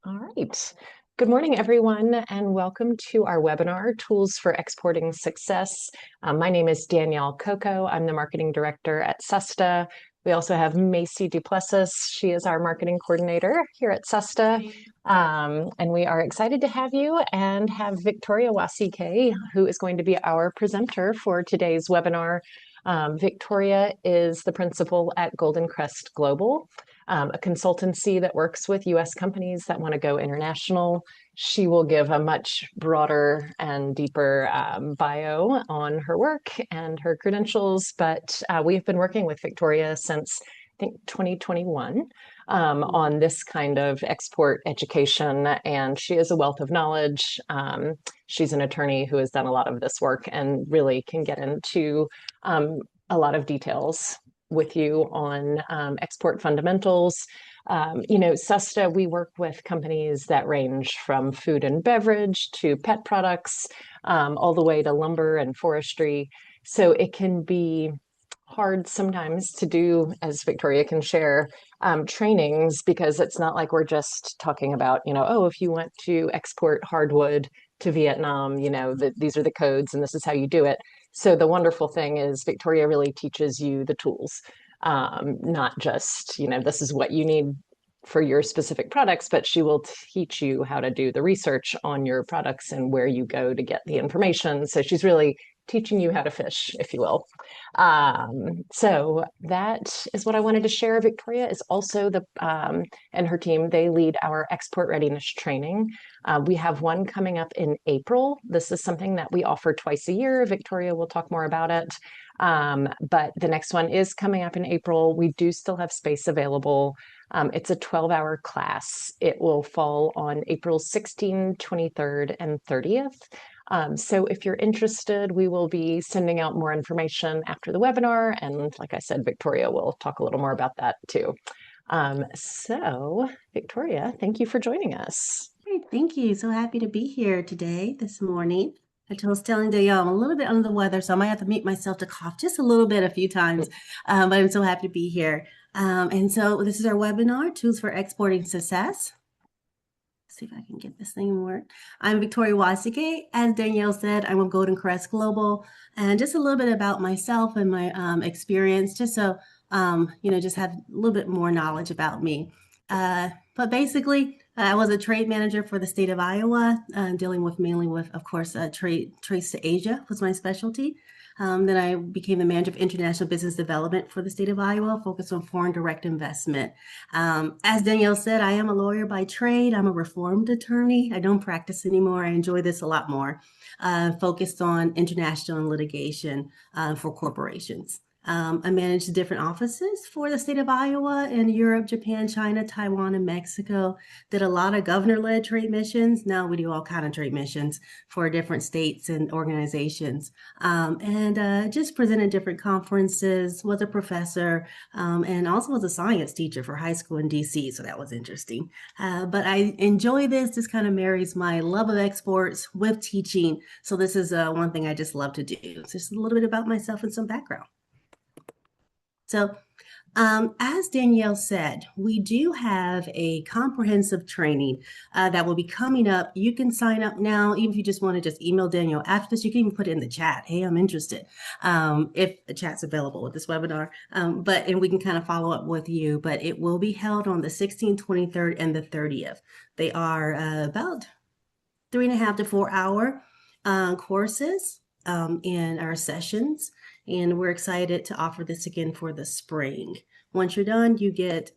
All right. Good morning, everyone, and welcome to our webinar, Tools for Exporting Success. My name is Danielle Coco. I'm the Marketing Director at SUSTA. We also have Macy Duplessis. She is our Marketing Coordinator here at SUSTA. And we are excited to have you and have Victoria Wasike, who is going to be our presenter for today's webinar. Victoria is the principal at Golden Crest Global, a consultancy that works with US companies that want to go international. She will give a much broader and deeper bio on her work and her credentials, but we've been working with Victoria since I think 2021 on this kind of export education, and she is a wealth of knowledge. She's an attorney who has done a lot of this work and really can get into a lot of details with you on export fundamentals. SUSTA, we work with companies that range from food and beverage to pet products, all the way to lumber and forestry. So it can be hard sometimes to do, as Victoria can share, trainings, because it's not like we're just talking about, oh, if you want to export hardwood to Vietnam, these are the codes and this is how you do it. So the wonderful thing is Victoria really teaches you the tools, not just, this is what you need for your specific products, but she will teach you how to do the research on your products and where you go to get the information. So she's really teaching you how to fish, if you will. So that is what I wanted to share. Victoria is also and her team, they lead our export readiness training. We have one coming up in April. This is something that we offer twice a year. Victoria will talk more about it. But the next one is coming up in April. We do still have space available. It's a 12-hour class. It will fall on April 16, 23rd, and 30th. So if you're interested, we will be sending out more information after the webinar. And like I said, Victoria will talk a little more about that too. So Victoria, thank you for joining us. Great, thank you. So happy to be here today, this morning. I was telling Danielle I'm a little bit under the weather, so I might have to mute myself to cough just a little bit a few times, but I'm so happy to be here. And so this is our webinar, Tools for Exporting Success. See if I can get this thing to work. I'm Victoria Wasike. As Danielle said, I'm with Golden Crest Global, and just a little bit about myself and my experience, just so just have a little bit more knowledge about me. But basically, I was a trade manager for the state of Iowa, dealing mainly with, of course, trades to Asia was my specialty. Then I became the manager of international business development for the state of Iowa, focused on foreign direct investment. As Danielle said, I am a lawyer by trade. I'm a reformed attorney. I don't practice anymore. I enjoy this a lot more, focused on international litigation for corporations. I managed different offices for the state of Iowa in Europe, Japan, China, Taiwan, and Mexico. Did a lot of governor-led trade missions. Now we do all kinds of trade missions for different states and organizations. And just presented different conferences, was a professor, and also was a science teacher for high school in DC, so that was interesting. But I enjoy this. This kind of marries my love of exports with teaching. So this is one thing I just love to do. So just a little bit about myself and some background. So as Danielle said, we do have a comprehensive training that will be coming up. You can sign up now, even if you just want to just email Danielle after this. You can even put it in the chat. Hey, I'm interested, if the chat's available with this webinar. And we can kind of follow up with you. But it will be held on the 16th, 23rd, and the 30th. They are about 3.5 to 4 hour courses in our sessions. And we're excited to offer this again for the spring. Once you're done, you get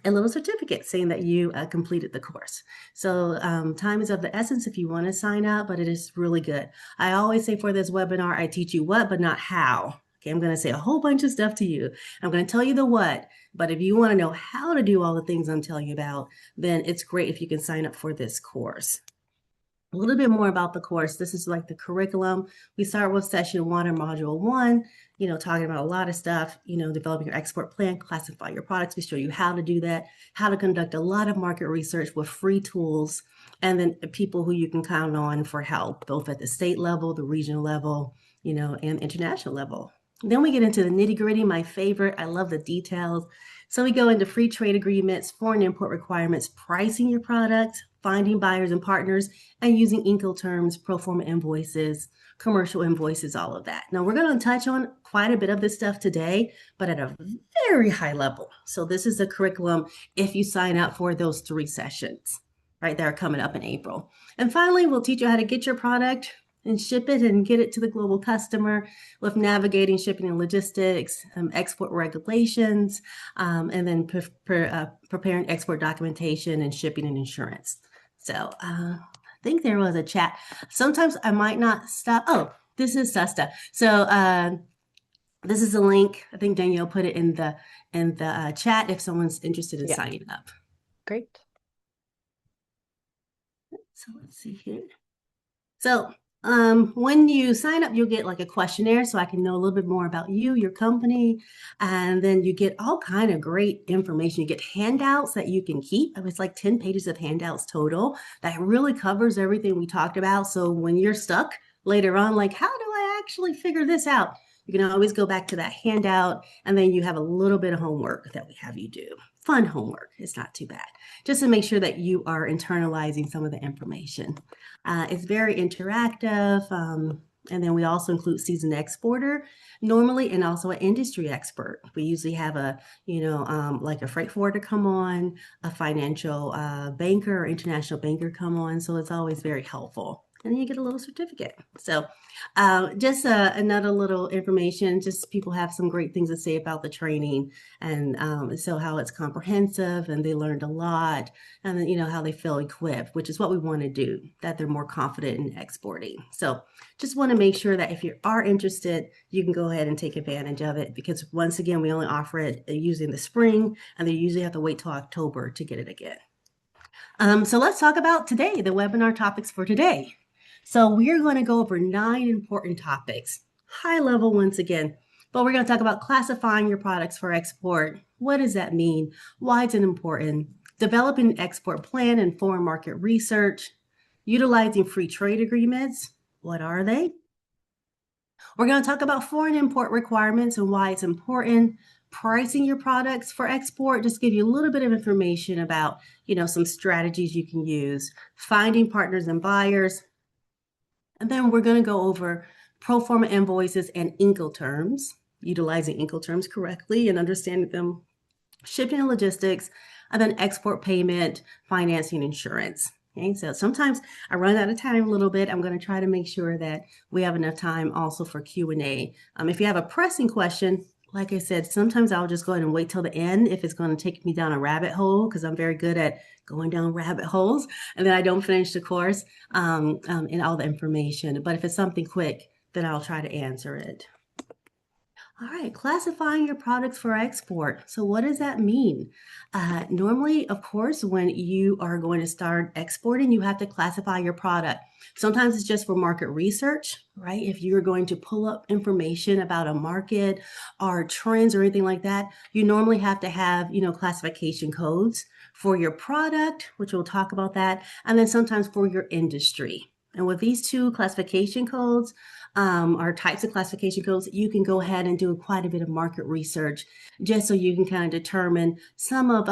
a little certificate saying that you completed the course. So time is of the essence if you want to sign up, but it is really good. I always say for this webinar, I teach you what, but not how. Okay, I'm going to say a whole bunch of stuff to you. I'm going to tell you the what, but if you want to know how to do all the things I'm telling you about, then it's great if you can sign up for this course. A little bit more about the course. This is like the curriculum. We start with session 1 or module 1, talking about a lot of stuff, developing your export plan, classify your products. We show you how to do that, how to conduct a lot of market research with free tools, and then people who you can count on for help, both at the state level, the regional level, and international level. Then we get into the nitty gritty, my favorite. I love the details. So we go into free trade agreements, foreign import requirements, pricing your products, finding buyers and partners, and using Incoterms, pro forma invoices, commercial invoices, all of that. Now we're going to touch on quite a bit of this stuff today, but at a very high level. So this is the curriculum if you sign up for those 3 sessions, right? That are coming up in April. And finally, we'll teach you how to get your product and ship it and get it to the global customer with navigating shipping and logistics, export regulations, and then preparing export documentation and shipping and insurance. So I think there was a chat. Sometimes I might not stop. Oh, this is SUSTA. So this is a link. I think Danielle put it in the chat if someone's interested in signing up. Great. So let's see here. So when you sign up, you'll get like a questionnaire so I can know a little bit more about you, your company, and then you get all kind of great information. You get handouts that you can keep. It's like 10 pages of handouts total that really covers everything we talked about. So when you're stuck later on, like, how do I actually figure this out? You can always go back to that handout, and then you have a little bit of homework that we have you do. Fun homework. It's not too bad. Just to make sure that you are internalizing some of the information. It's very interactive. And then we also include seasoned exporter normally, and also an industry expert. We usually have like a freight forwarder come on, a financial banker or international banker come on. So it's always very helpful. And then you get a little certificate. So just another little information, just people have some great things to say about the training, and so how it's comprehensive and they learned a lot, and then how they feel equipped, which is what we want to do, that they're more confident in exporting. So just want to make sure that if you are interested, you can go ahead and take advantage of it, because once again, we only offer it usually in the spring, and they usually have to wait till October to get it again. So let's talk about today, the webinar topics for today. So we're going to go over 9 important topics, high level once again, but we're going to talk about classifying your products for export. What does that mean? Why is it important? Developing an export plan and foreign market research, utilizing free trade agreements. What are they? We're going to talk about foreign import requirements and why it's important. Pricing your products for export, just give you a little bit of information about, some strategies you can use. Finding partners and buyers. And then we're going to go over pro forma invoices and Incoterms, utilizing Incoterms correctly and understanding them, shipping and logistics, and then export payment, financing, insurance. Okay, so sometimes I run out of time a little bit. I'm going to try to make sure that we have enough time also for Q&A. If you have a pressing question, like I said, sometimes I'll just go ahead and wait till the end if it's going to take me down a rabbit hole, because I'm very good at going down rabbit holes, and then I don't finish the course and all the information. But if it's something quick, then I'll try to answer it. All right, classifying your products for export. So what does that mean? Normally, of course, when you are going to start exporting, you have to classify your product. Sometimes it's just for market research, right? If you're going to pull up information about a market or trends or anything like that, you normally have to have, classification codes for your product, which we'll talk about that, and then sometimes for your industry. And with these 2 classification codes, or types of classification codes, you can go ahead and do quite a bit of market research, just so you can kind of determine some of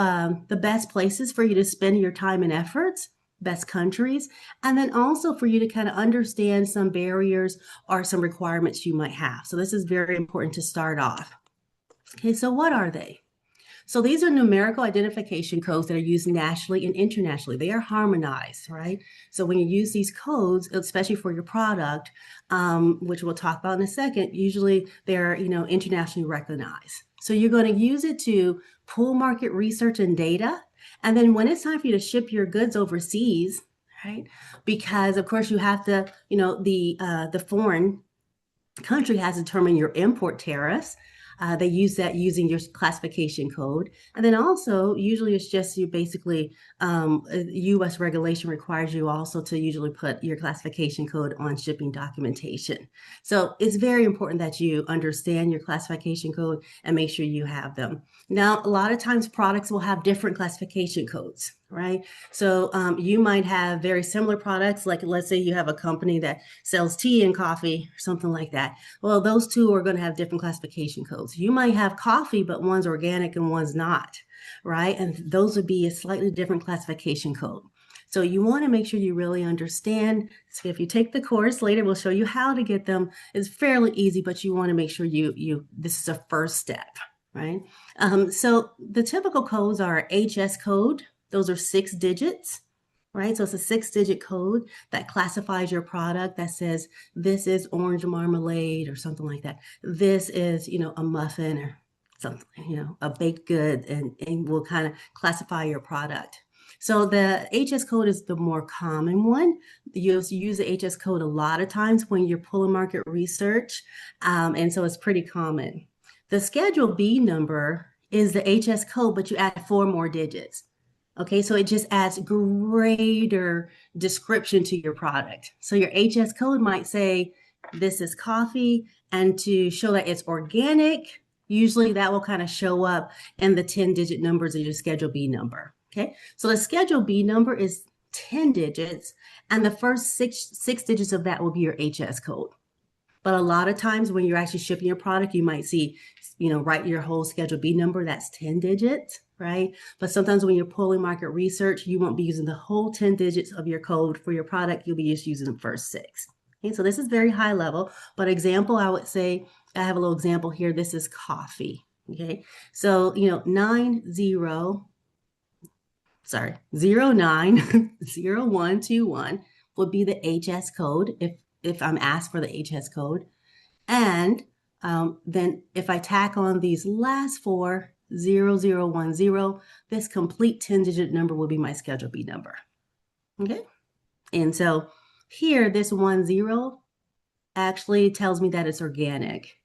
the best places for you to spend your time and efforts, best countries, and then also for you to kind of understand some barriers or some requirements you might have. So this is very important to start off. Okay, so what are they? So these are numerical identification codes that are used nationally and internationally. They are harmonized, right? So when you use these codes, especially for your product, which we'll talk about in a second, usually they're, internationally recognized. So you're going to use it to pull market research and data. And then when it's time for you to ship your goods overseas, right? Because of course you have to, the foreign country has determined your import tariffs. They use that using your classification code. And then also, usually it's just you basically, US regulation requires you also to usually put your classification code on shipping documentation. So it's very important that you understand your classification code and make sure you have them. Now, a lot of times products will have different classification codes, right? So you might have very similar products, like let's say you have a company that sells tea and coffee or something like that. Well, those two are going to have different classification codes. You might have coffee, but one's organic and one's not, right? And those would be a slightly different classification code. So you want to make sure you really understand. So if you take the course later, we'll show you how to get them. It's fairly easy, but you want to make sure you this is a first step, right? So the typical codes are HS code. Those are 6 digits, right? So it's a 6-digit code that classifies your product that says this is orange marmalade or something like that. This is, a muffin or something, a baked good, and will kind of classify your product. So the HS code is the more common one. You use the HS code a lot of times when you're pulling market research, and so it's pretty common. The Schedule B number is the HS code, but you add 4 more digits. Okay, so it just adds greater description to your product. So your HS code might say, this is coffee, and to show that it's organic, usually that will kind of show up in the 10-digit numbers of your Schedule B number. Okay, so the Schedule B number is 10 digits, and the first six digits of that will be your HS code. But a lot of times when you're actually shipping your product, you might see, write your whole Schedule B number, that's 10 digits, right? But sometimes when you're pulling market research, you won't be using the whole 10 digits of your code for your product. You'll be just using the first 6. Okay, so this is very high level, but example, I would say, I have a little example here. This is coffee, okay? So, 090121 would be the HS code if I'm asked for the HS code. And then if I tack on these last 4, 0010, this complete 10-digit number will be my Schedule B number. Okay. And so here, this 10 actually tells me that it's organic,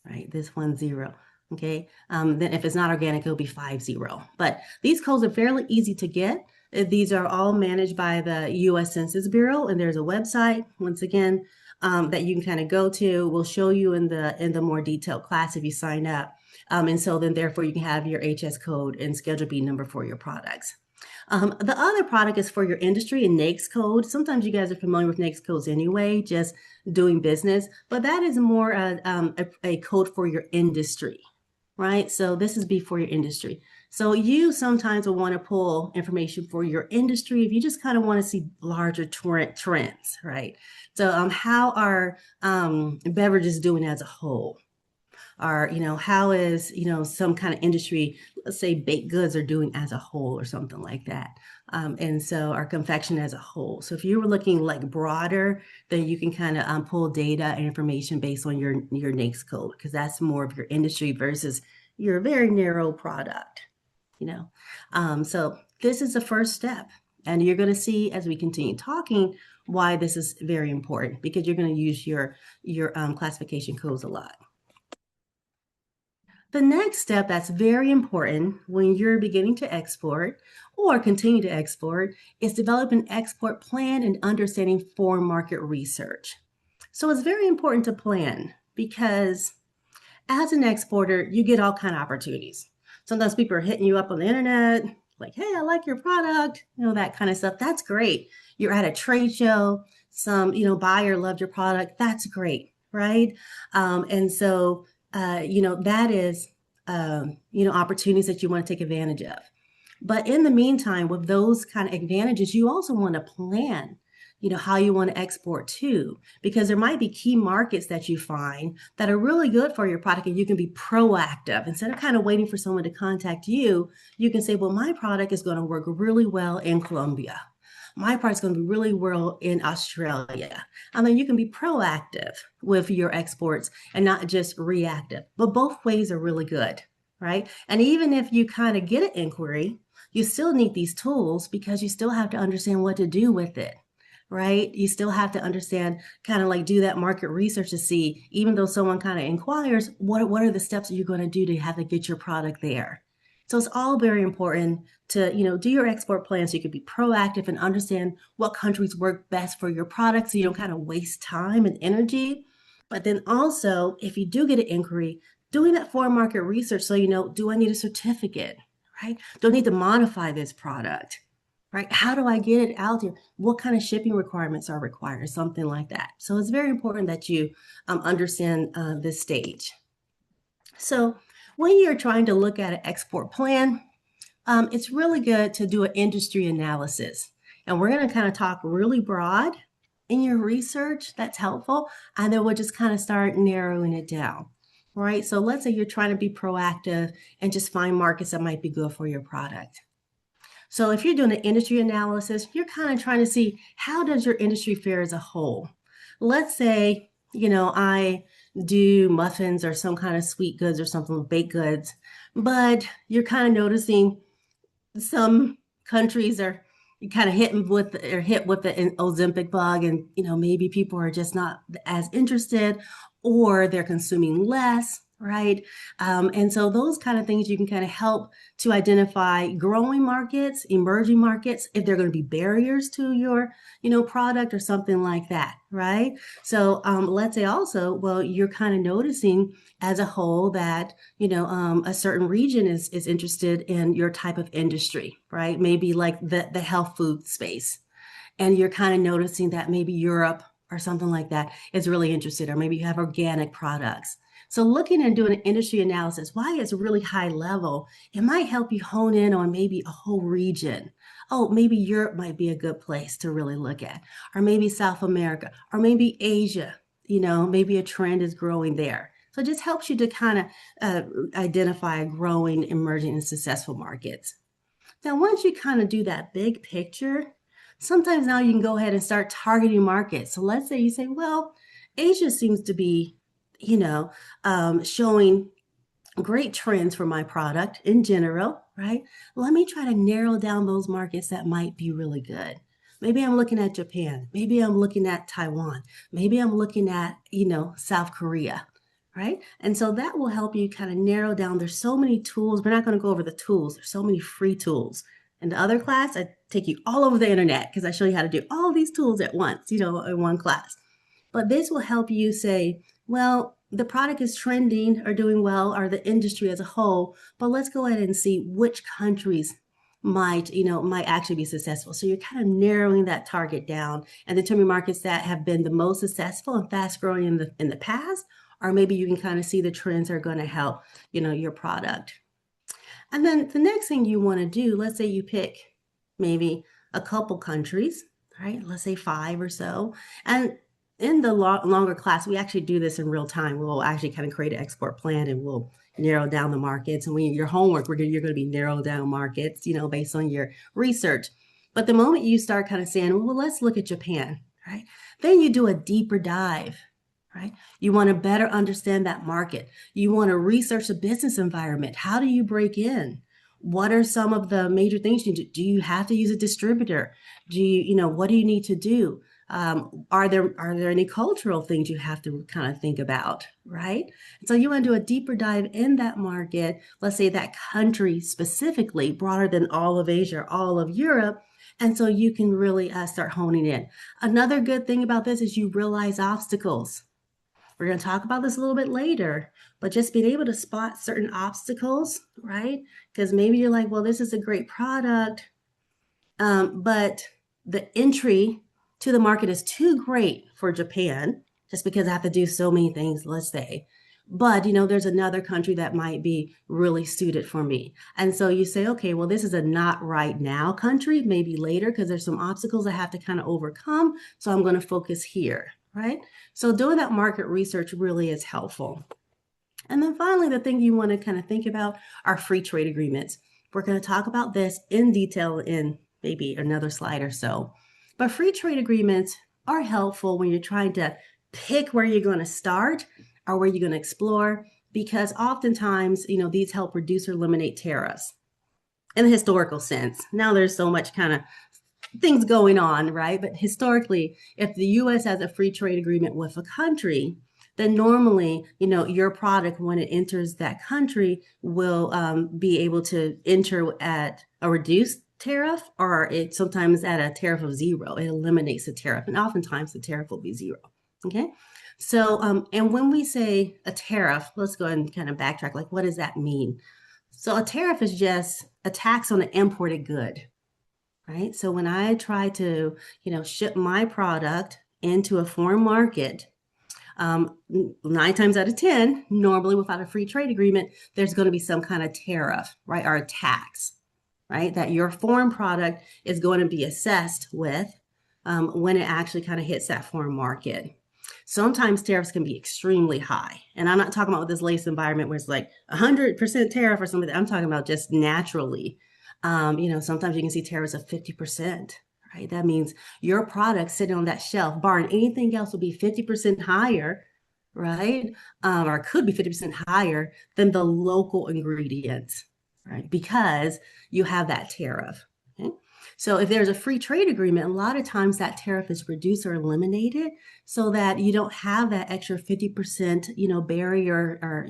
right? This 10. Okay. Then if it's not organic, it'll be 50. But these codes are fairly easy to get. These are all managed by the U.S. Census Bureau, and there's a website, once again, that you can kind of go to. We'll show you in the more detailed class if you sign up. And so then therefore you can have your HS code and Schedule B number for your products. The other product is for your industry and NAICS code. Sometimes you guys are familiar with NAICS codes anyway, just doing business, but that is more a code for your industry, right? So this is B for your industry. So you sometimes will want to pull information for your industry if you just kind of want to see larger trends, right? So how are beverages doing as a whole? Or, how is, some kind of industry, let's say baked goods are doing as a whole or something like that. And so our confection as a whole. So if you were looking like broader, then you can kind of pull data and information based on your NAICS code, because that's more of your industry versus your very narrow product, So this is the first step. And you're going to see as we continue talking why this is very important, because you're going to use your classification codes a lot. The next step that's very important when you're beginning to export or continue to export is develop an export plan and understanding foreign market research. So it's very important to plan, because as an exporter, you get all kind of opportunities. Sometimes people are hitting you up on the internet, like, hey, I like your product, that kind of stuff. That's great. You're at a trade show, some, buyer loved your product. That's great, right? And so that is, opportunities that you want to take advantage of. But in the meantime, with those kind of advantages, you also want to plan, how you want to export to, because there might be key markets that you find that are really good for your product, and you can be proactive. Instead of kind of waiting for someone to contact you, you can say, well, my product is going to work really well in Colombia. My part's going to be really well in Australia. I mean, you can be proactive with your exports and not just reactive, but both ways are really good, right? And even if you kind of get an inquiry, you still need these tools, because you still have to understand what to do with it, right? You still have to understand, kind of like do that market research to see, even though someone kind of inquires, what are the steps that you're going to do to have to get your product there? So it's all very important to, do your export plan so you can be proactive and understand what countries work best for your product, so you don't kind of waste time and energy. But then also, if you do get an inquiry, doing that foreign market research so do I need a certificate, right? Do I need to modify this product? right? How do I get it out there? What kind of shipping requirements are required? Something like that. So it's very important that you understand this stage. So when you're trying to look at an export plan, it's really good to do an industry analysis. And we're going to kind of talk really broad in your research. That's helpful. And then we'll just kind of start narrowing it down. Right. So let's say you're trying to be proactive and just find markets that might be good for your product. So if you're doing an industry analysis, you're kind of trying to see how does your industry fare as a whole. Let's say, I do muffins or some kind of sweet goods or something, baked goods, but you're kind of noticing some countries are kind of hit with the Ozempic bug, and maybe people are just not as interested, or they're consuming less, right? And so those kind of things you can kind of help to identify growing markets, emerging markets, if they're going to be barriers to your product or something like that, right? So let's say also, well, you're kind of noticing as a whole that a certain region is interested in your type of industry, right? Maybe like the health food space, and you're kind of noticing that maybe Europe or something like that is really interested, or maybe you have organic products. So looking and doing an industry analysis, why it's really high level, it might help you hone in on maybe a whole region. Oh, maybe Europe might be a good place to really look at, or maybe South America, or maybe Asia. Maybe a trend is growing there. So it just helps you to kind of identify growing, emerging, and successful markets. Now, once you kind of do that big picture, sometimes now you can go ahead and start targeting markets. So let's say you say, well, Asia seems to be, showing great trends for my product in general, right? Let me try to narrow down those markets that might be really good. Maybe I'm looking at Japan. Maybe I'm looking at Taiwan. Maybe I'm looking at, South Korea, right? And so that will help you kind of narrow down. There's so many tools. We're not going to go over the tools. There's so many free tools. In the other class, I take you all over the internet because I show you how to do all these tools at once, in one class. But this will help you say, well, the product is trending or doing well, or the industry as a whole, but let's go ahead and see which countries might actually be successful. So you're kind of narrowing that target down and determining markets that have been the most successful and fast growing in the past, or maybe you can kind of see the trends are going to help, your product. And then the next thing you want to do, let's say you pick maybe a couple countries, right? Let's say 5 or so. And in the longer class, we actually do this in real time. We'll actually kind of create an export plan, and we'll narrow down the markets. And when your homework, you're going to be narrow down markets, based on your research. But the moment you start kind of saying, well, let's look at Japan, right? Then you do a deeper dive, right? You want to better understand that market. You want to research the business environment. How do you break in? What are some of the major things you do? Do you have to use a distributor? What do you need to do? Are there any cultural things you have to kind of think about, right? So you want to do a deeper dive in that market, let's say that country specifically, broader than all of Asia, all of Europe. And so you can really start honing in. Another good thing about this is you realize obstacles. We're going to talk about this a little bit later, but just being able to spot certain obstacles, right? Because maybe you're like, well, this is a great product, but the entry to the market is too great for Japan, just because I have to do so many things, let's say. But, there's another country that might be really suited for me. And so you say, okay, well, this is a not right now country, maybe later, because there's some obstacles I have to kind of overcome. So I'm going to focus here, right? So doing that market research really is helpful. And then finally, the thing you want to kind of think about are free trade agreements. We're going to talk about this in detail in maybe another slide or so. But free trade agreements are helpful when you're trying to pick where you're going to start or where you're going to explore, because oftentimes, these help reduce or eliminate tariffs in the historical sense. Now there's so much kind of things going on, right? But historically, if the U.S. has a free trade agreement with a country, then normally, your product, when it enters that country, will be able to enter at a reduced tariff, or it sometimes at a tariff of 0. It eliminates the tariff, and oftentimes the tariff will be 0. Okay. So, and when we say a tariff, let's go ahead and kind of backtrack. Like, what does that mean? So a tariff is just a tax on an imported good, right? So when I try to, ship my product into a foreign market, 9 times out of 10, normally without a free trade agreement, there's going to be some kind of tariff, right? Or a tax, right? That your foreign product is going to be assessed with when it actually kind of hits that foreign market. Sometimes tariffs can be extremely high. And I'm not talking about this latest environment where it's like 100% tariff or something. I'm talking about just naturally. Sometimes you can see tariffs of 50%, right? That means your product sitting on that shelf, barring anything else, will be 50% higher, right? Or could be 50% higher than the local ingredients, right? Because you have that tariff. Okay? So if there's a free trade agreement, a lot of times that tariff is reduced or eliminated so that you don't have that extra 50%, barrier or,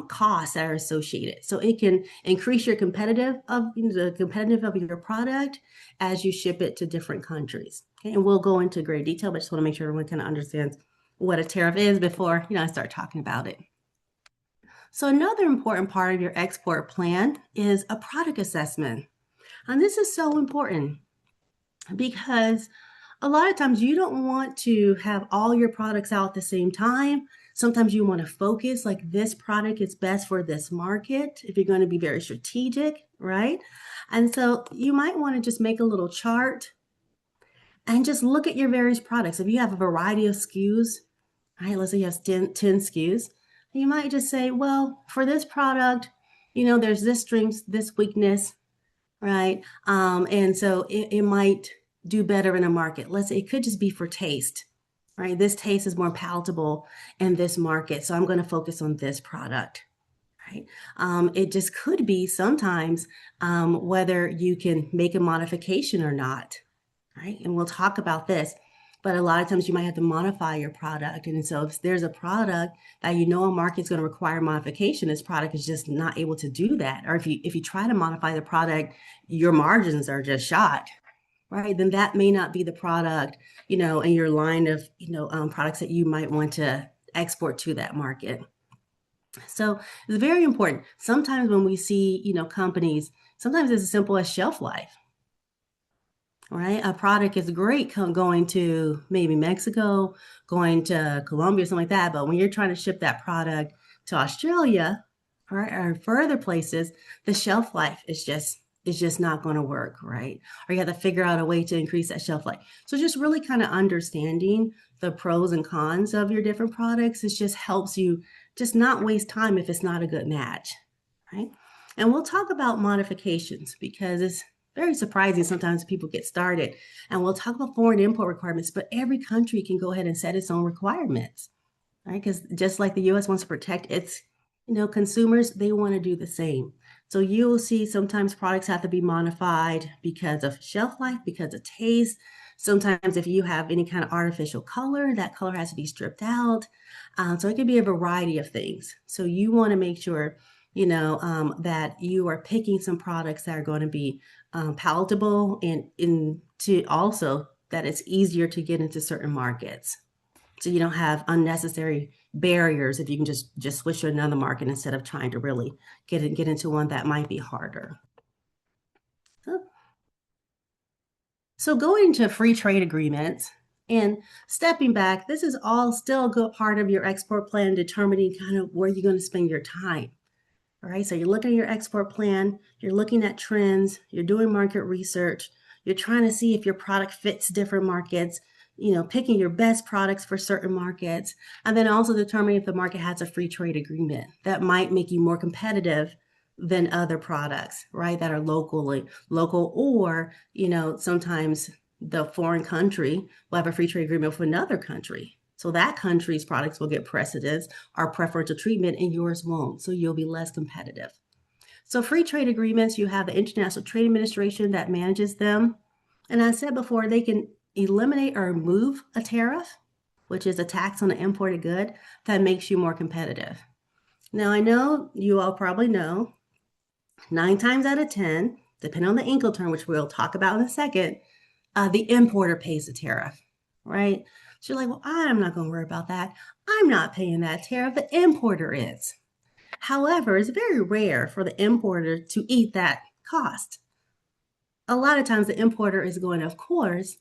costs that are associated. So it can increase your the competitive of your product as you ship it to different countries. Okay? And we'll go into great detail, but I just want to make sure everyone kind of understands what a tariff is before, I start talking about it. So another important part of your export plan is a product assessment. And this is so important because a lot of times you don't want to have all your products out at the same time. Sometimes you want to focus, like this product is best for this market if you're going to be very strategic, right? And so you might want to just make a little chart and just look at your various products. If you have a variety of SKUs, right, let's say you have 10 SKUs, you might just say, well, for this product, there's this strength, this weakness, right? And so it might do better in a market. Let's say it could just be for taste, right? This taste is more palatable in this market, so I'm going to focus on this product, right? It just could be sometimes whether you can make a modification or not, right? And we'll talk about this. But a lot of times you might have to modify your product. And so if there's a product that a market's going to require modification, this product is just not able to do that. Or if you try to modify the product, your margins are just shot, right? Then that may not be the product, in your line of, products that you might want to export to that market. So it's very important. Sometimes when we see, companies, sometimes it's as simple as shelf life. Right? A product is great going to maybe Mexico, going to Colombia, something like that. But when you're trying to ship that product to Australia or further places, the shelf life is just not going to work, right? Or you have to figure out a way to increase that shelf life. So just really kind of understanding the pros and cons of your different products, it just helps you just not waste time if it's not a good match, right? And we'll talk about modifications because it's very surprising sometimes people get started. And we'll talk about foreign import requirements, but every country can go ahead and set its own requirements, right? Because just like the US wants to protect its, consumers, they want to do the same. So you'll see sometimes products have to be modified because of shelf life, because of taste. Sometimes if you have any kind of artificial color, that color has to be stripped out. So it could be a variety of things. So you want to make sure, that you are picking some products that are going to be palatable and to also that it's easier to get into certain markets. So you don't have unnecessary barriers if you can just switch to another market instead of trying to really get into one that might be harder. So going to free trade agreements and stepping back, this is all still a good part of your export plan, determining kind of where you're going to spend your time. All right, so you're looking at your export plan, you're looking at trends, you're doing market research, you're trying to see if your product fits different markets, picking your best products for certain markets, and then also determining if the market has a free trade agreement that might make you more competitive than other products, right, that are local, or, sometimes the foreign country will have a free trade agreement with another country. So that country's products will get precedence or preferential treatment and yours won't. So you'll be less competitive. So free trade agreements, you have the International Trade Administration that manages them. And I said before, they can eliminate or remove a tariff, which is a tax on an imported good that makes you more competitive. Now, I know you all probably know 9 times out of 10, depending on the Incoterm, which we'll talk about in a second, the importer pays the tariff, right? So you're like, well, I'm not going to worry about that. I'm not paying that tariff. The importer is. However, it's very rare for the importer to eat that cost. a lot of times the importer is going to, of course,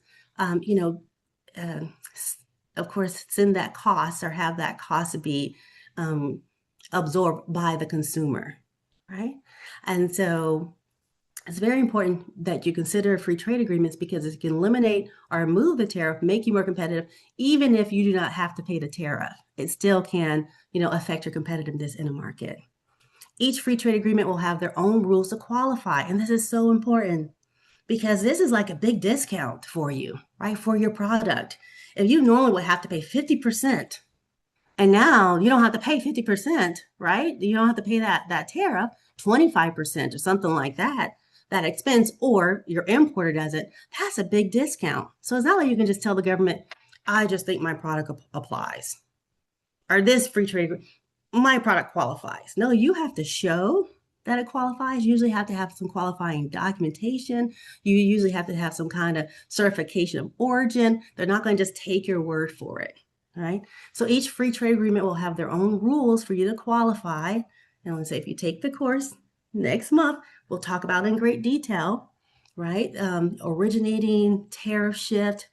you know, uh, of course, send that cost or have that cost be um, absorbed by the consumer, right? And so it's very important that you consider free trade agreements because it can eliminate or remove the tariff, make you more competitive, even if you do not have to pay the tariff. It still can, affect your competitiveness in a market. Each free trade agreement will have their own rules to qualify, and this is so important because this is like a big discount for you, right? For your product. If you normally would have to pay 50%, and now you don't have to pay 50%, right? You don't have to pay that tariff, 25% or something like that expense, or your importer does it, that's a big discount. So it's not like you can just tell the government, I just think my product applies. Or this free trade, my product qualifies. No, you have to show that it qualifies. You usually have to have some qualifying documentation. You usually have to have some kind of certification of origin. They're not going to just take your word for it. All right. So each free trade agreement will have their own rules for you to qualify. And let's say if you take the course next month, we'll talk about it in great detail, right? Originating, tariff shift.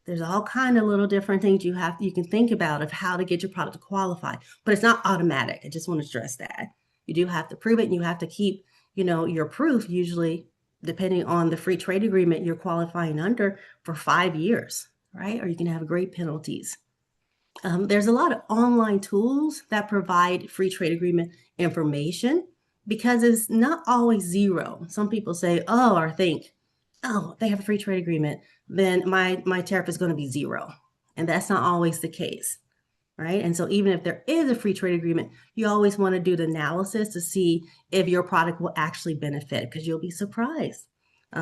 There's all kind of little different things you can think about of how to get your product to qualify, but it's not automatic. I just want to stress that. You do have to prove it, and you have to keep, your proof usually depending on the free trade agreement you're qualifying under for 5 years, right? Or you can have great penalties. There's a lot of online tools that provide free trade agreement information because it's not always zero. Some people say, oh, or think, oh, they have a free trade agreement, then my tariff is going to be zero. And that's not always the case, right? And so even if there is a free trade agreement, you always want to do the analysis to see if your product will actually benefit, because you'll be surprised.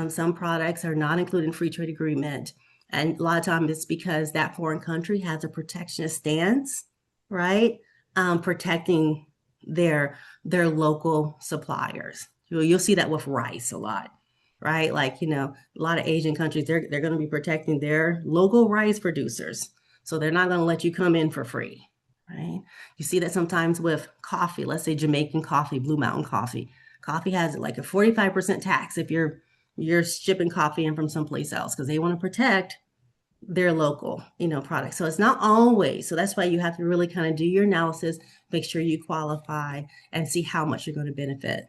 Some products are not included in free trade agreement. And a lot of times it's because that foreign country has a protectionist stance, right? Protecting their local suppliers. You'll see that with rice a lot, right? Like, a lot of Asian countries, they're going to be protecting their local rice producers. So they're not going to let you come in for free, right? You see that sometimes with coffee, let's say Jamaican coffee, Blue Mountain coffee. Coffee has like a 45% tax if you're shipping coffee in from someplace else because they want to protect their local, products. So it's not always. So that's why you have to really kind of do your analysis, make sure you qualify, and see how much you're going to benefit.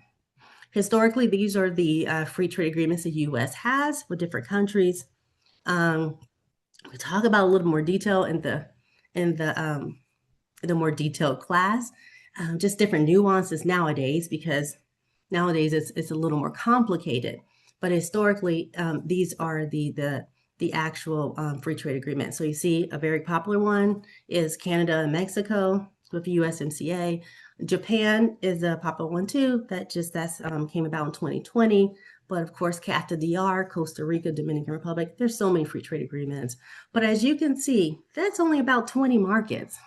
Historically, these are the free trade agreements the U.S. has with different countries. We talk about a little more detail in the more detailed class, just different nuances nowadays, because nowadays it's a little more complicated. But historically, these are the actual free trade agreement. So you see a very popular one is Canada and Mexico with the USMCA. Japan is a popular one too. That's came about in 2020. But of course, CAFTA-DR, Costa Rica, Dominican Republic, there's so many free trade agreements. But as you can see, that's only about 20 markets.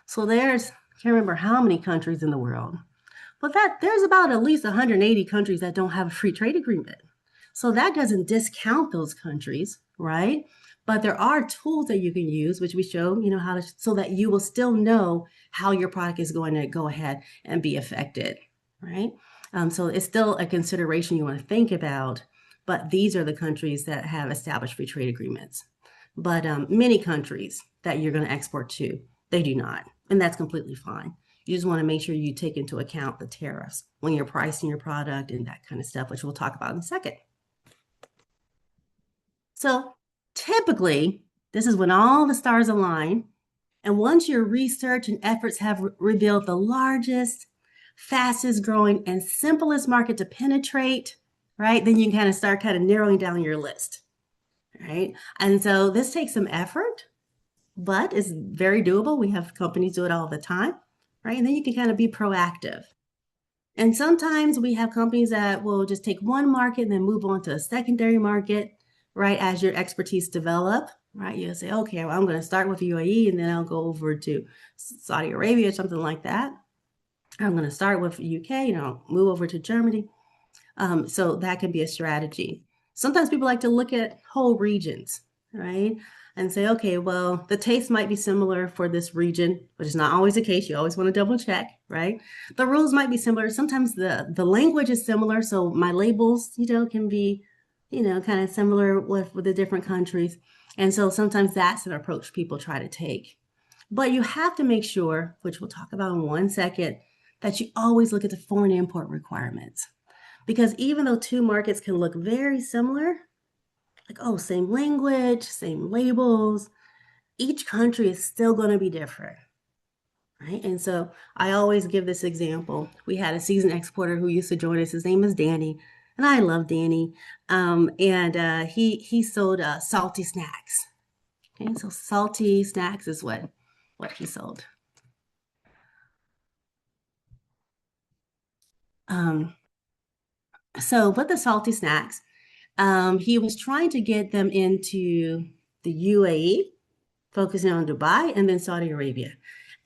So I can't remember how many countries in the world, but there's about at least 180 countries that don't have a free trade agreement. So that doesn't discount those countries, right? But there are tools that you can use, which we show, so that you will still know how your product is going to go ahead and be affected, right? So it's still a consideration you want to think about, but these are the countries that have established free trade agreements. But many countries that you're going to export to, they do not, and that's completely fine. You just want to make sure you take into account the tariffs when you're pricing your product and that kind of stuff, which we'll talk about in a second. So typically, this is when all the stars align. And once your research and efforts have revealed the largest, fastest growing, and simplest market to penetrate, right, then you can start narrowing down your list, right? And so this takes some effort, but it's very doable. We have companies do it all the time, right? And then you can be proactive. And sometimes we have companies that will just take one market and then move on to a secondary market, right? As your expertise develop, right? You'll say, okay, well, I'm going to start with UAE and then I'll go over to Saudi Arabia or something like that. I'm going to start with UK, move over to Germany. So that can be a strategy. Sometimes people like to look at whole regions, right? And say, okay, well, the taste might be similar for this region, but it's not always the case. You always want to double check, right? The rules might be similar. Sometimes the language is similar, so my labels, can be, kind of similar with the different countries. And so sometimes that's an approach people try to take. But you have to make sure, which we'll talk about in 1 second, that you always look at the foreign import requirements. Because even though two markets can look very similar, like, oh, same language, same labels, each country is still going to be different, right? And so I always give this example. We had a seasoned exporter who used to join us. His name is Danny, and I love Danny. And he sold salty snacks. Okay, so salty snacks is what he sold. Um, so with the salty snacks, he was trying to get them into the UAE, focusing on Dubai and then Saudi Arabia.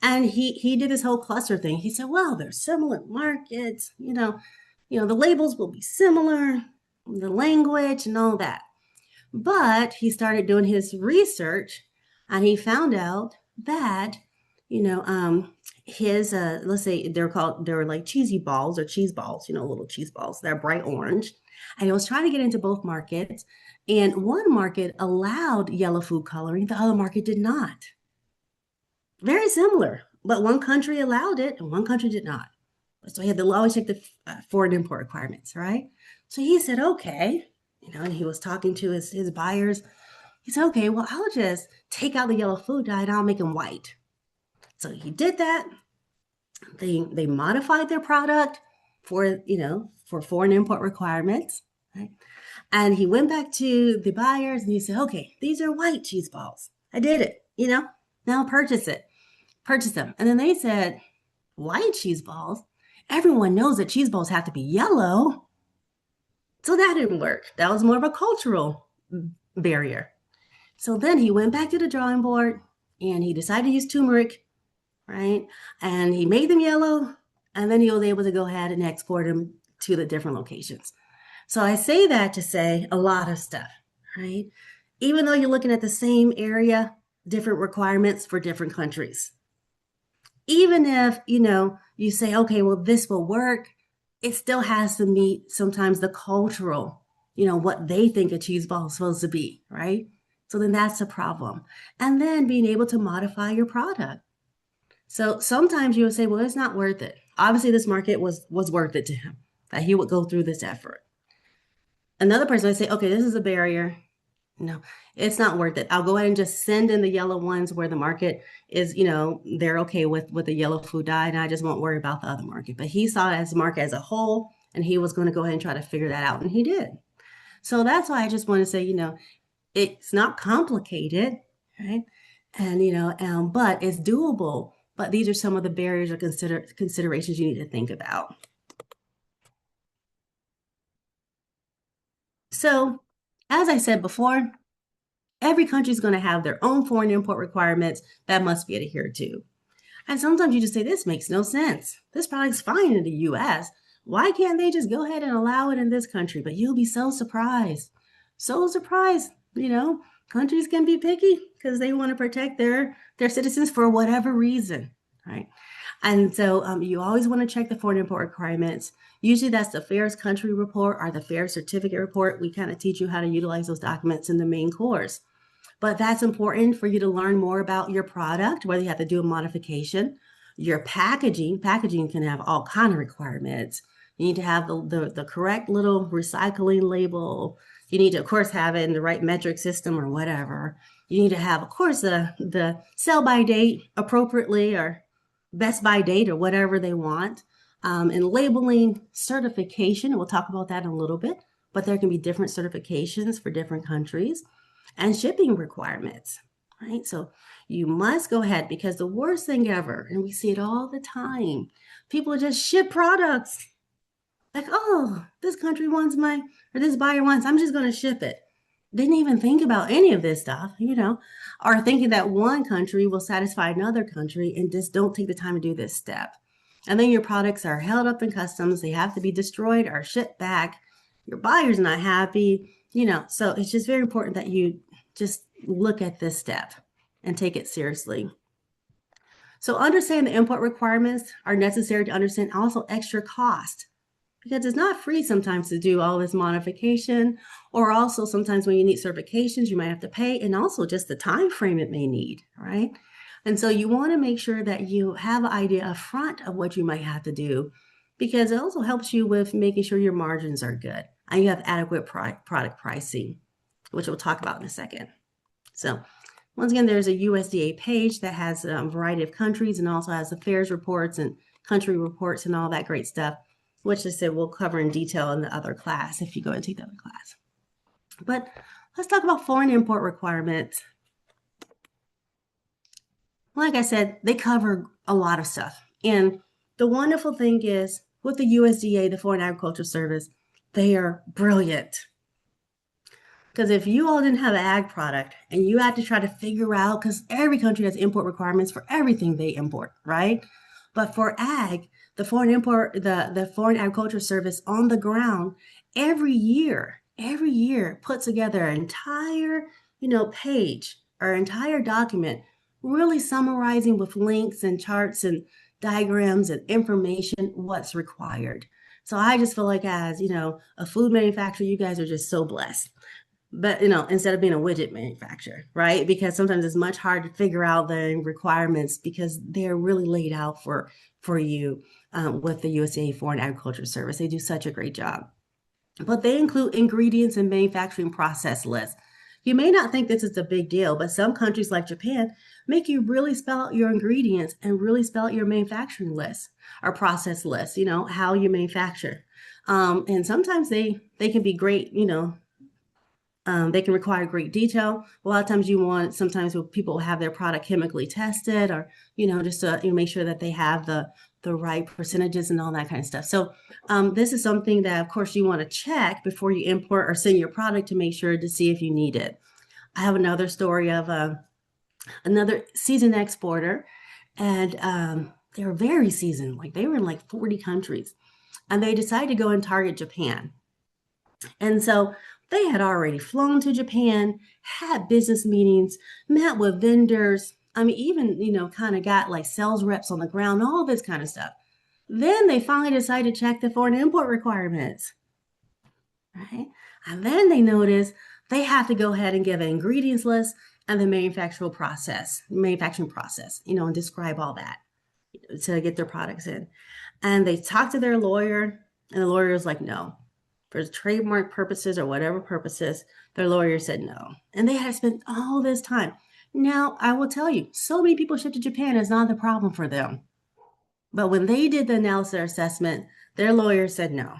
And he did this whole cluster thing. He said, well, they're similar markets, the labels will be similar, the language and all that. But he started doing his research and he found out that, you know, um, his let's say they were like cheesy balls or cheese balls, little cheese balls. They're bright orange. And he was trying to get into both markets. And one market allowed yellow food coloring, the other market did not. Very similar, but one country allowed it and one country did not. So he had to always check the foreign import requirements, right? So he said, okay, and he was talking to his buyers. He said, okay, well, I'll just take out the yellow food dye and I'll make them white. So he did that. They modified their product for foreign import requirements, right? And he went back to the buyers and he said, okay, these are white cheese balls. I did it, now purchase it. Purchase them. And then they said, white cheese balls? Everyone knows that cheese balls have to be yellow. So that didn't work. That was more of a cultural barrier. So then he went back to the drawing board and he decided to use turmeric, right? And he made them yellow, and then he was able to go ahead and export them to the different locations. So I say that to say a lot of stuff, right? Even though you're looking at the same area, different requirements for different countries. Even if, you say, okay, well, this will work, it still has to meet sometimes the cultural, what they think a cheese ball is supposed to be, right? So then that's a problem. And then being able to modify your product. So sometimes you would say, well, it's not worth it. Obviously, this market was worth it to him, that he would go through this effort. Another person would say, okay, this is a barrier. No, it's not worth it. I'll go ahead and just send in the yellow ones where the market is, they're okay with the yellow food dye, and I just won't worry about the other market. But he saw it as a market as a whole, and he was going to go ahead and try to figure that out, and he did. So that's why I just want to say, it's not complicated, right? And but it's doable. But these are some of the barriers or considerations you need to think about. So, as I said before, every country is going to have their own foreign import requirements that must be adhered to. And sometimes you just say, this makes no sense. This product's fine in the US. Why can't they just go ahead and allow it in this country? But you'll be so surprised. So surprised, countries can be picky because they want to protect their citizens for whatever reason, right? And so you always want to check the foreign import requirements. Usually that's the Fair's country report or the Fair certificate report. We kind of teach you how to utilize those documents in the main course. But that's important for you to learn more about your product, whether you have to do a modification. Your packaging can have all kind of requirements. You need to have the correct little recycling label. You need to, of course, have it in the right metric system or whatever. You need to have, of course, the sell by date appropriately or best by date or whatever they want. And labeling certification, we'll talk about that in a little bit, but there can be different certifications for different countries. And shipping requirements, right? So you must go ahead, because the worst thing ever, and we see it all the time, people just ship products. Like, oh, this country wants or this buyer wants, I'm just going to ship it. Didn't even think about any of this stuff, or thinking that one country will satisfy another country and just don't take the time to do this step. And then your products are held up in customs. They have to be destroyed or shipped back. Your buyer's not happy, so it's just very important that you just look at this step and take it seriously. So understand the import requirements are necessary to understand also extra cost because it's not free sometimes to do all this modification, or also sometimes when you need certifications you might have to pay, and also just the time frame it may need, right? And so you want to make sure that you have an idea up front of what you might have to do, because it also helps you with making sure your margins are good and you have adequate product pricing, which we'll talk about in a second. So once again, there's a USDA page that has a variety of countries and also has affairs reports and country reports and all that great stuff, which I said we'll cover in detail in the other class if you go and take the other class. But let's talk about foreign import requirements. Like I said, they cover a lot of stuff. And the wonderful thing is with the USDA, the Foreign Agriculture Service, they are brilliant. Because if you all didn't have an ag product and you had to try to figure out, because every country has import requirements for everything they import, right? But for ag, the Foreign Agriculture Service on the ground every year puts together an entire, page or entire document, really summarizing with links and charts and diagrams and information what's required. So I just feel like as, a food manufacturer, you guys are just so blessed. But instead of being a widget manufacturer, right? Because sometimes it's much hard to figure out the requirements because they're really laid out for you with the USA Foreign Agriculture Service. They do such a great job. But they include ingredients and manufacturing process lists. You may not think this is a big deal, but some countries like Japan make you really spell out your ingredients and really spell out your manufacturing list or process list, how you manufacture. And sometimes they can be great, they can require great detail. A lot of times sometimes people have their product chemically tested or, just to make sure that they have the right percentages and all that kind of stuff. So this is something that, of course, you want to check before you import or send your product to make sure to see if you need it. I have another story of another seasoned exporter, and they were very seasoned. Like they were in like 40 countries, and they decided to go and target Japan. And so they had already flown to Japan, had business meetings, met with vendors. I mean, even, kind of got like sales reps on the ground, all this kind of stuff. Then they finally decided to check the foreign import requirements, right? And then they noticed they have to go ahead and give an ingredients list and the manufacturing process, and describe all that to get their products in. And they talked to their lawyer, and the lawyer was like, no. For trademark purposes or whatever purposes, their lawyer said no. And they had to spend all this time. Now, I will tell you, so many people ship to Japan is not the problem for them. But when they did the analysis or assessment, their lawyer said no.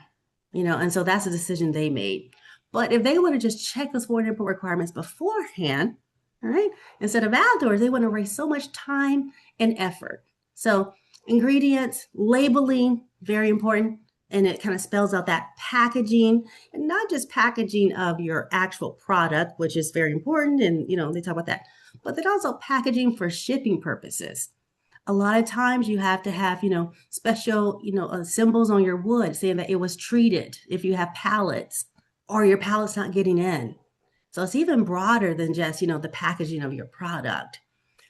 And so that's a decision they made. But if they would have just checked those foreign import requirements beforehand, all right, instead of afterwards, they wouldn't have waste so much time and effort. So ingredients, labeling, very important. And it kind of spells out that packaging, and not just packaging of your actual product, which is very important. And, they talk about that, but then also packaging for shipping purposes. A lot of times you have to have, special, symbols on your wood saying that it was treated if you have pallets or your pallet's not getting in. So it's even broader than just, the packaging of your product.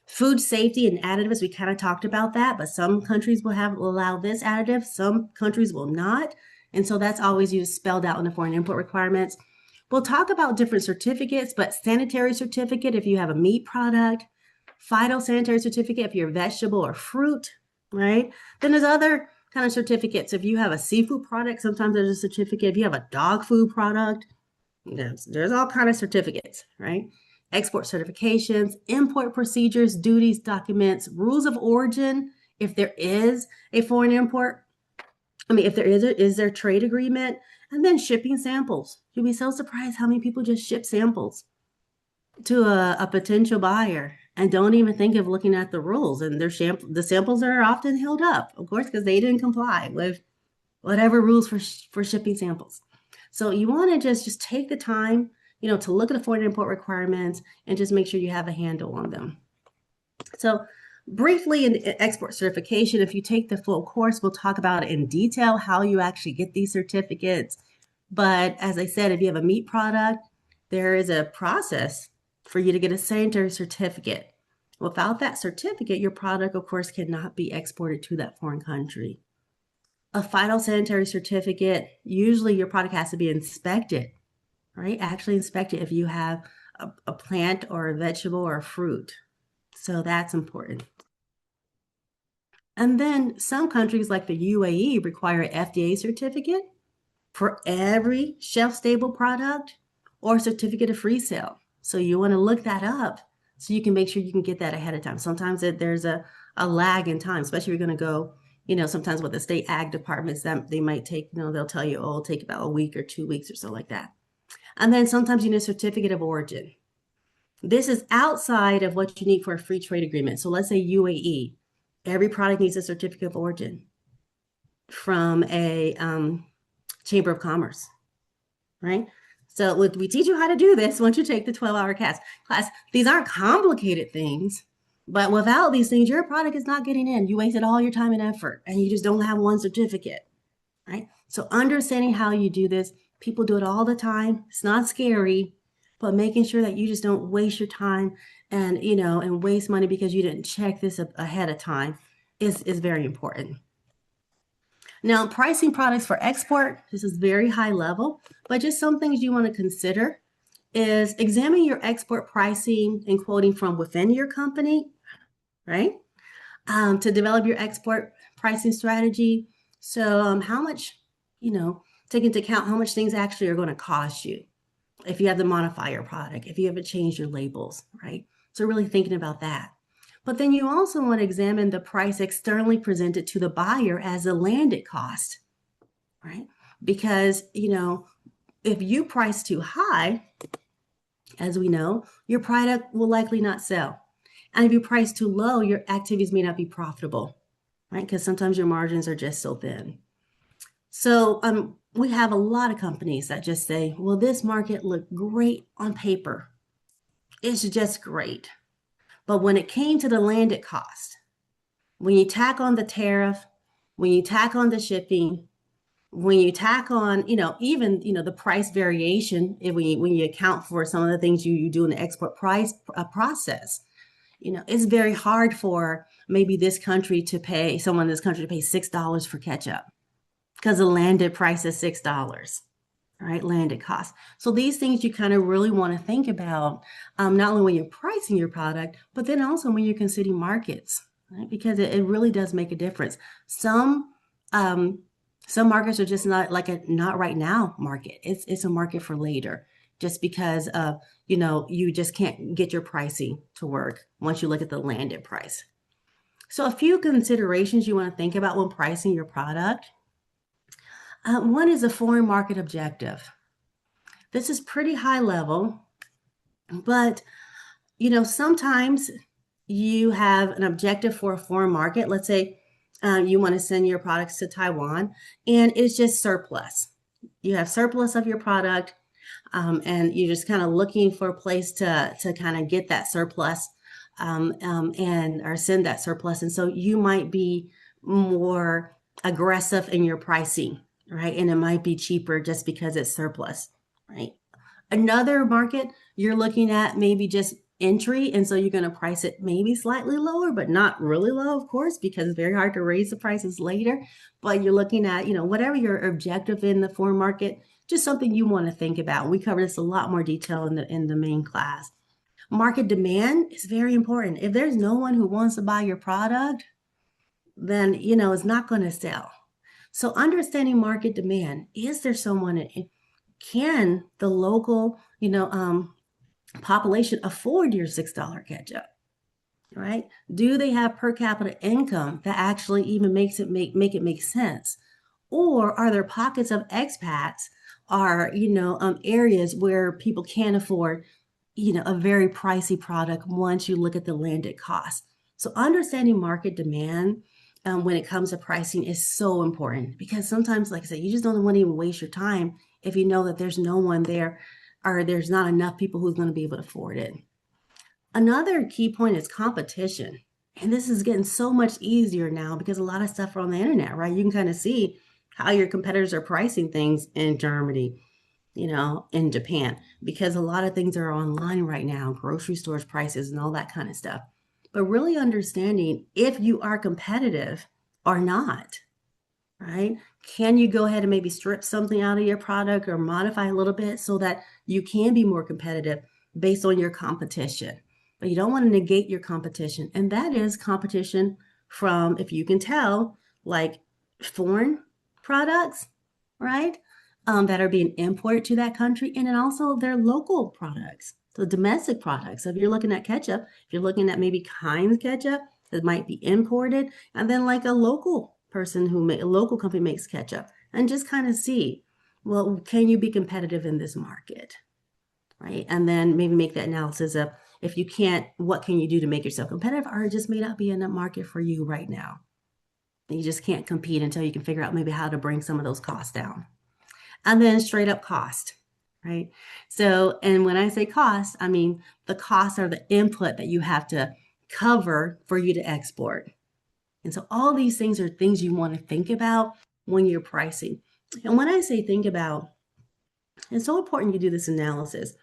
Food safety and additives, we kind of talked about that, but some countries will allow this additive, some countries will not. And so that's always spelled out in the foreign import requirements. We'll talk about different certificates, but sanitary certificate if you have a meat product, phytosanitary certificate if you're vegetable or fruit, right? Then there's other kind of certificates. If you have a seafood product, sometimes there's a certificate. If you have a dog food product, there's all kind of certificates, right? Export certifications, import procedures, duties, documents, rules of origin, if there is a foreign import. If there is there a trade agreement, and then shipping samples. You'll be so surprised how many people just ship samples to a potential buyer and don't even think of looking at the rules. And the samples are often held up, of course, because they didn't comply with whatever rules for shipping samples. So you want to just take the time to look at the foreign import requirements and just make sure you have a handle on them. So briefly in export certification, if you take the full course, we'll talk about it in detail, how you actually get these certificates. But as I said, if you have a meat product, there is a process for you to get a sanitary certificate. Without that certificate, your product, of course, cannot be exported to that foreign country. A phytosanitary certificate, usually your product has to be inspected, right? Actually inspected if you have a plant or a vegetable or a fruit. So that's important. And then some countries like the UAE require an FDA certificate for every shelf-stable product or certificate of free sale. So you want to look that up so you can make sure you can get that ahead of time. Sometimes there's a lag in time, especially if you're going to go, sometimes with the state ag departments that they might take, they'll tell you, oh, it'll take about a week or 2 weeks or so like that. And then sometimes you need a certificate of origin. This is outside of what you need for a free trade agreement. So let's say UAE, every product needs a certificate of origin from a Chamber of Commerce, right? So we teach you how to do this once you take the 12-hour class. These aren't complicated things, but without these things, your product is not getting in. You wasted all your time and effort, and you just don't have one certificate, right? So understanding how you do this, people do it all the time. It's not scary, but making sure that you just don't waste your time and waste money because you didn't check this ahead of time is very important. Now, pricing products for export, this is very high level, but just some things you want to consider is examine your export pricing and quoting from within your company, right? To develop your export pricing strategy. So how much, take into account how much things actually are going to cost you if you have to modify your product, if you haven't changed your labels, right? So really thinking about that. But then you also want to examine the price externally presented to the buyer as a landed cost, right? Because, if you price too high, as we know, your product will likely not sell. And if you price too low, your activities may not be profitable, right? Because sometimes your margins are just so thin. So we have a lot of companies that just say, well, this market looked great on paper. It's just great. But when it came to the landed cost, when you tack on the tariff, when you tack on the shipping, when you tack on, even, the price variation, when you account for some of the things you do in the export price process, it's very hard for maybe someone in this country to pay $6 for ketchup because the landed price is $6. Right, landed cost. So these things you kind of really want to think about, not only when you're pricing your product, but then also when you're considering markets, right? Because it really does make a difference. Some markets are just not like a not right now market. It's a market for later, just because of you just can't get your pricing to work once you look at the landed price. So a few considerations you want to think about when pricing your product. One is a foreign market objective. This is pretty high level, but sometimes you have an objective for a foreign market. Let's say you want to send your products to Taiwan and it's just surplus. You have surplus of your product and you're just kind of looking for a place to kind of get that surplus or send that surplus. And so you might be more aggressive in your pricing, right? And it might be cheaper just because it's surplus, right? Another market you're looking at maybe just entry. And so you're going to price it maybe slightly lower, but not really low, of course, because it's very hard to raise the prices later. But you're looking at, whatever your objective in the foreign market, just something you want to think about. We cover this a lot more detail in the main class. Market demand is very important. If there's no one who wants to buy your product, then, it's not going to sell. So understanding market demand, is there someone, can the local, population afford your $6 ketchup, right? Do they have per capita income that actually even makes it make sense? Or are there pockets of expats areas where people can't afford, a very pricey product once you look at the landed cost? So understanding market demand when it comes to pricing is so important because sometimes, like I said, you just don't want to even waste your time if you know that there's no one there or there's not enough people who's going to be able to afford it. Another key point is competition. And this is getting so much easier now because a lot of stuff are on the internet, right? You can kind of see how your competitors are pricing things in Germany, in Japan, because a lot of things are online right now, grocery stores prices and all that kind of stuff. but really understanding if you are competitive or not, right? Can you go ahead and maybe strip something out of your product or modify a little bit so that you can be more competitive based on your competition? But you don't want to negate your competition. And that is competition from, if you can tell, like foreign products, right? That are being imported to that country, and then also their local products, so domestic products. So if you're looking at ketchup, if you're looking at maybe Heinz ketchup that might be imported, and then like a local person a local company makes ketchup, and just kind of see, well, can you be competitive in this market, right? And then maybe make that analysis of if you can't, what can you do to make yourself competitive, or it just may not be in the market for you right now. You just can't compete until you can figure out maybe how to bring some of those costs down. And then straight up cost, right? So, and when I say cost, I mean the costs are the input that you have to cover for you to export. And so all these things are things you want to think about when you're pricing. And when I say think about, it's so important you do this analysis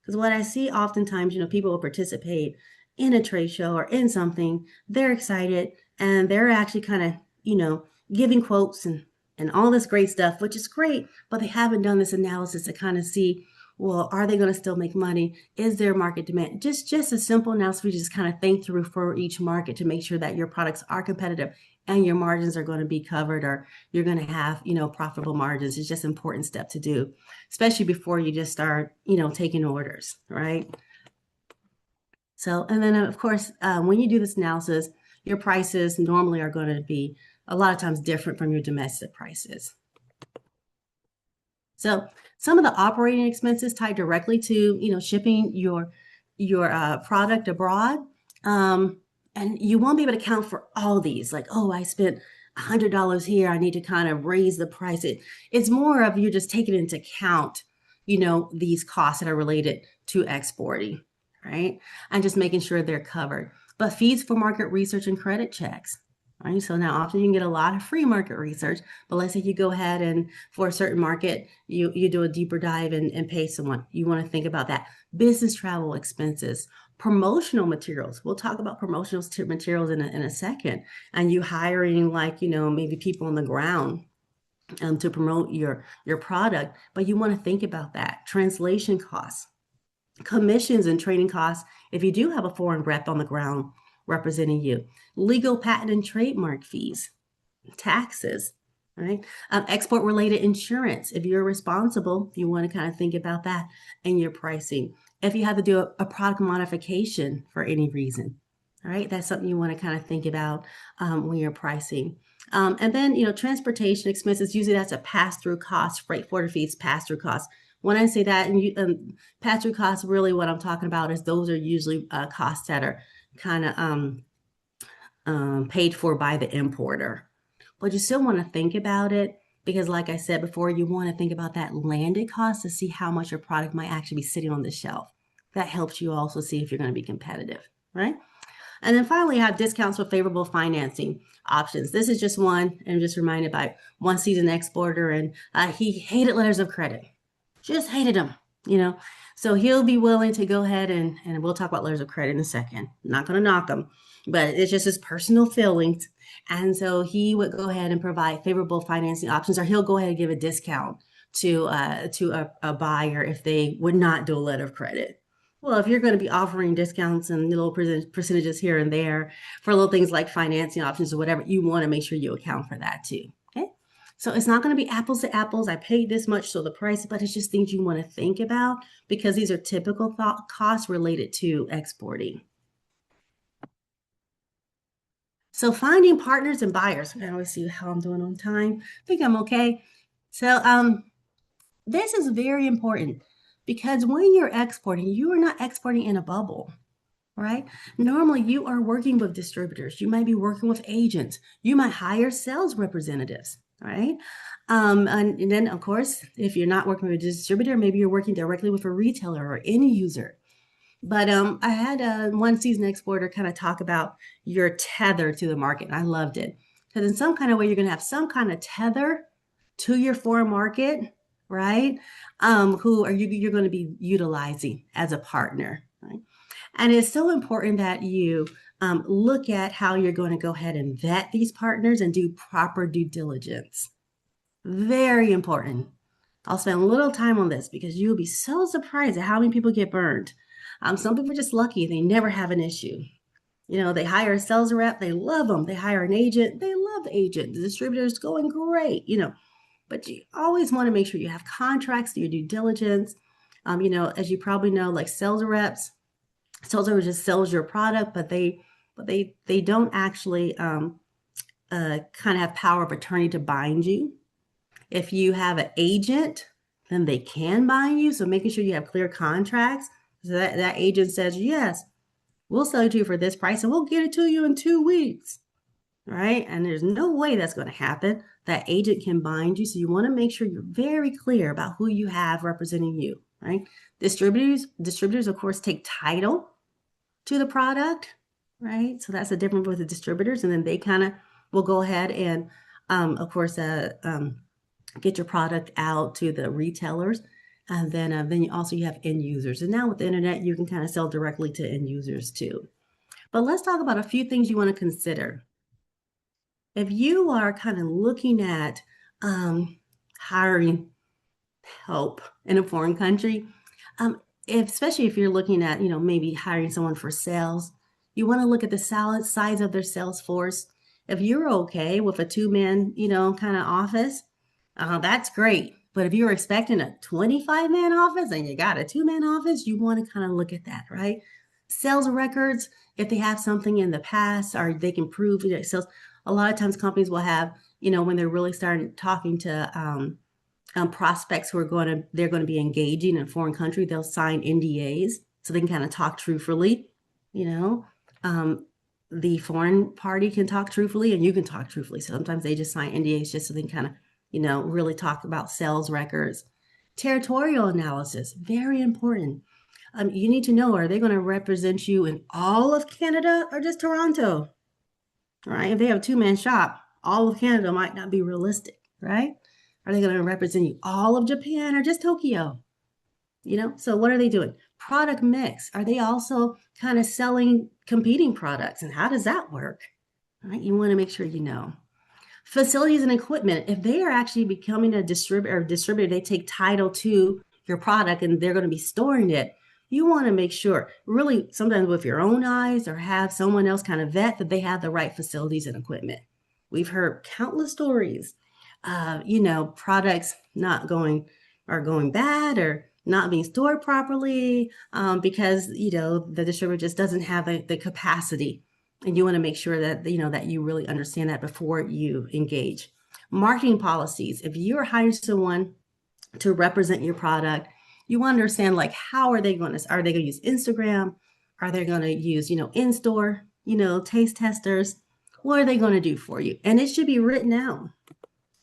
because what I see oftentimes, people will participate in a trade show or in something, they're excited and they're actually kind of, giving quotes and all this great stuff, which is great, but they haven't done this analysis to kind of see, well, are they going to still make money? Is there market demand? Just a simple analysis we just kind of think through for each market to make sure that your products are competitive and your margins are going to be covered or you're going to have, profitable margins. It's just an important step to do, especially before you just start, taking orders, right? So, and then of course, when you do this analysis, your prices normally are going to be a lot of times different from your domestic prices. So some of the operating expenses tied directly to, shipping your product abroad. And you won't be able to account for all these, like, oh, I spent $100 here. I need to kind of raise the price. It's more of you're just taking into account, these costs that are related to exporting, right? And just making sure they're covered. But fees for market research and credit checks. Right? So now often you can get a lot of free market research, but let's say you go ahead and for a certain market, you do a deeper dive and pay someone. You want to think about that. Business travel expenses, promotional materials. We'll talk about promotional materials in a second. And you hiring like, maybe people on the ground to promote your product, but you want to think about that. Translation costs, commissions and training costs if you do have a foreign rep on the ground representing you, legal, patent, and trademark fees, taxes, right? Export related insurance. If you're responsible, you want to kind of think about that in your pricing. If you have to do a product modification for any reason, all right, that's something you want to kind of think about when you're pricing. And then, transportation expenses, usually that's a pass-through cost, freight forwarder fees, pass-through costs. When I say that, and pass-through costs, really what I'm talking about is those are usually costs that are kind of paid for by the importer. But you still want to think about it because, like I said before, you want to think about that landed cost to see how much your product might actually be sitting on the shelf. That helps you also see if you're going to be competitive, right? And then finally, have discounts for favorable financing options. This is just one, and I'm just reminded by one seasoned exporter, and he hated letters of credit, just hated them, So he'll be willing to go ahead and we'll talk about letters of credit in a second. I'm not going to knock them, but it's just his personal feelings. And so he would go ahead and provide favorable financing options, or he'll go ahead and give a discount to a buyer if they would not do a letter of credit. Well, if you're going to be offering discounts and little percentages here and there for little things like financing options or whatever, you want to make sure you account for that too. Okay. So it's not going to be apples to apples. I paid this much, so the price, but it's just things you want to think about because these are typical costs related to exporting. So finding partners and buyers. I always see how I'm doing on time. I think I'm okay. So this is very important because when you're exporting, you are not exporting in a bubble, right? Normally you are working with distributors. You might be working with agents. You might hire sales representatives, right? And then of course, if you're not working with a distributor, maybe you're working directly with a retailer or end user. But I had one seasoned exporter kind of talk about your tether to the market, and I loved it because in some kind of way you're going to have some kind of tether to your foreign market, right? Who are you're going to be utilizing as a partner, right? And it's so important that you look at how you're going to go ahead and vet these partners and do proper due diligence. Very important. I'll spend a little time on this because you'll be so surprised at how many people get burned. Some people are just lucky, they never have an issue. They hire a sales rep, they love them. They hire an agent, they love the agent. The distributor's going great. But you always want to make sure you have contracts, do your due diligence. As you probably know, like sales reps just sells your product, but they don't actually kind of have power of attorney to bind you. If you have an agent, then they can bind you. So making sure you have clear contracts. So that agent says, yes, we'll sell it to you for this price and we'll get it to you in 2 weeks. Right? And there's no way that's going to happen. That agent can bind you. So you want to make sure you're very clear about who you have representing you. Right? Distributors, of course, take title to the product. Right? So that's the difference with the distributors. And then they kind of will go ahead and, of course, get your product out to the retailers. And then you have end users. And now with the internet, you can kind of sell directly to end users too. But let's talk about a few things you want to consider. If you are kind of looking at hiring help in a foreign country, especially if you're looking at, maybe hiring someone for sales, you want to look at the size of their sales force. If you're okay with a 2-man, kind of office, that's great. But if you're expecting a 25-man office and you got a 2-man office, you want to kind of look at that, right? Sales records, if they have something in the past or they can prove sales. A lot of times companies will have, when they're really starting talking to prospects they're going to be engaging in a foreign country, they'll sign NDAs so they can kind of talk truthfully. The foreign party can talk truthfully and you can talk truthfully. So sometimes they just sign NDAs just so they can kind of really talk about sales records. Territorial analysis, very important. You need to know, are they going to represent you in all of Canada or just Toronto? Right? If they have a 2-man shop, all of Canada might not be realistic, right? Are they going to represent you all of Japan or just Tokyo? So what are they doing? Product mix. Are they also kind of selling competing products? And how does that work? Right? You want to make sure you know. Facilities and equipment, if they are actually becoming a distributor, they take title to your product and they're going to be storing it. You want to make sure, really, sometimes with your own eyes or have someone else kind of vet that they have the right facilities and equipment. We've heard countless stories of, products going bad or not being stored properly because, the distributor just doesn't have the capacity. And you want to make sure that, that you really understand that before you engage. Marketing policies. If you're hiring someone to represent your product, you want to understand, like, how are they going to use Instagram? Are they going to use, in-store, taste testers? What are they going to do for you? And it should be written out,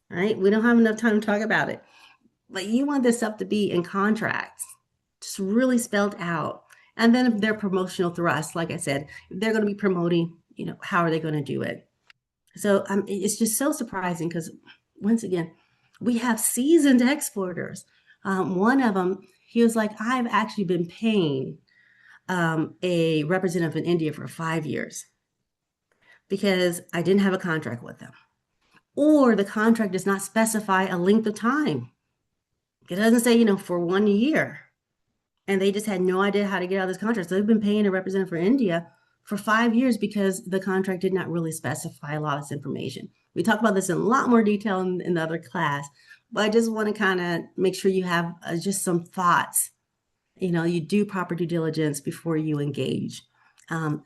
right? We don't have enough time to talk about it. But you want this stuff to be in contracts, just really spelled out. And then if they're promotional thrusts, like I said, if they're going to be promoting, how are they going to do it? So it's just so surprising because, once again, we have seasoned exporters. One of them, he was like, I've actually been paying a representative in India for 5 years because I didn't have a contract with them. Or the contract does not specify a length of time. It doesn't say, for 1 year. And they just had no idea how to get out of this contract. So they've been paying a representative for India for 5 years because the contract did not really specify a lot of this information. We talk about this in a lot more detail in the other class, but I just want to kind of make sure you have just some thoughts. You do proper due diligence before you engage.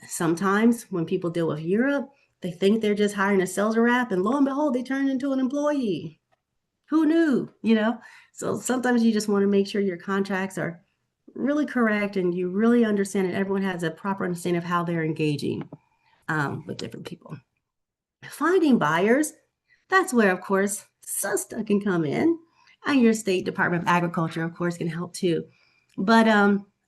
Sometimes when people deal with Europe, they think they're just hiring a sales rep, and lo and behold, they turn into an employee. Who knew? So sometimes you just want to make sure your contracts are really correct and you really understand and everyone has a proper understanding of how they're engaging with different people. Finding buyers, that's where, of course, SUSTA can come in, and your State Department of Agriculture, of course, can help too. But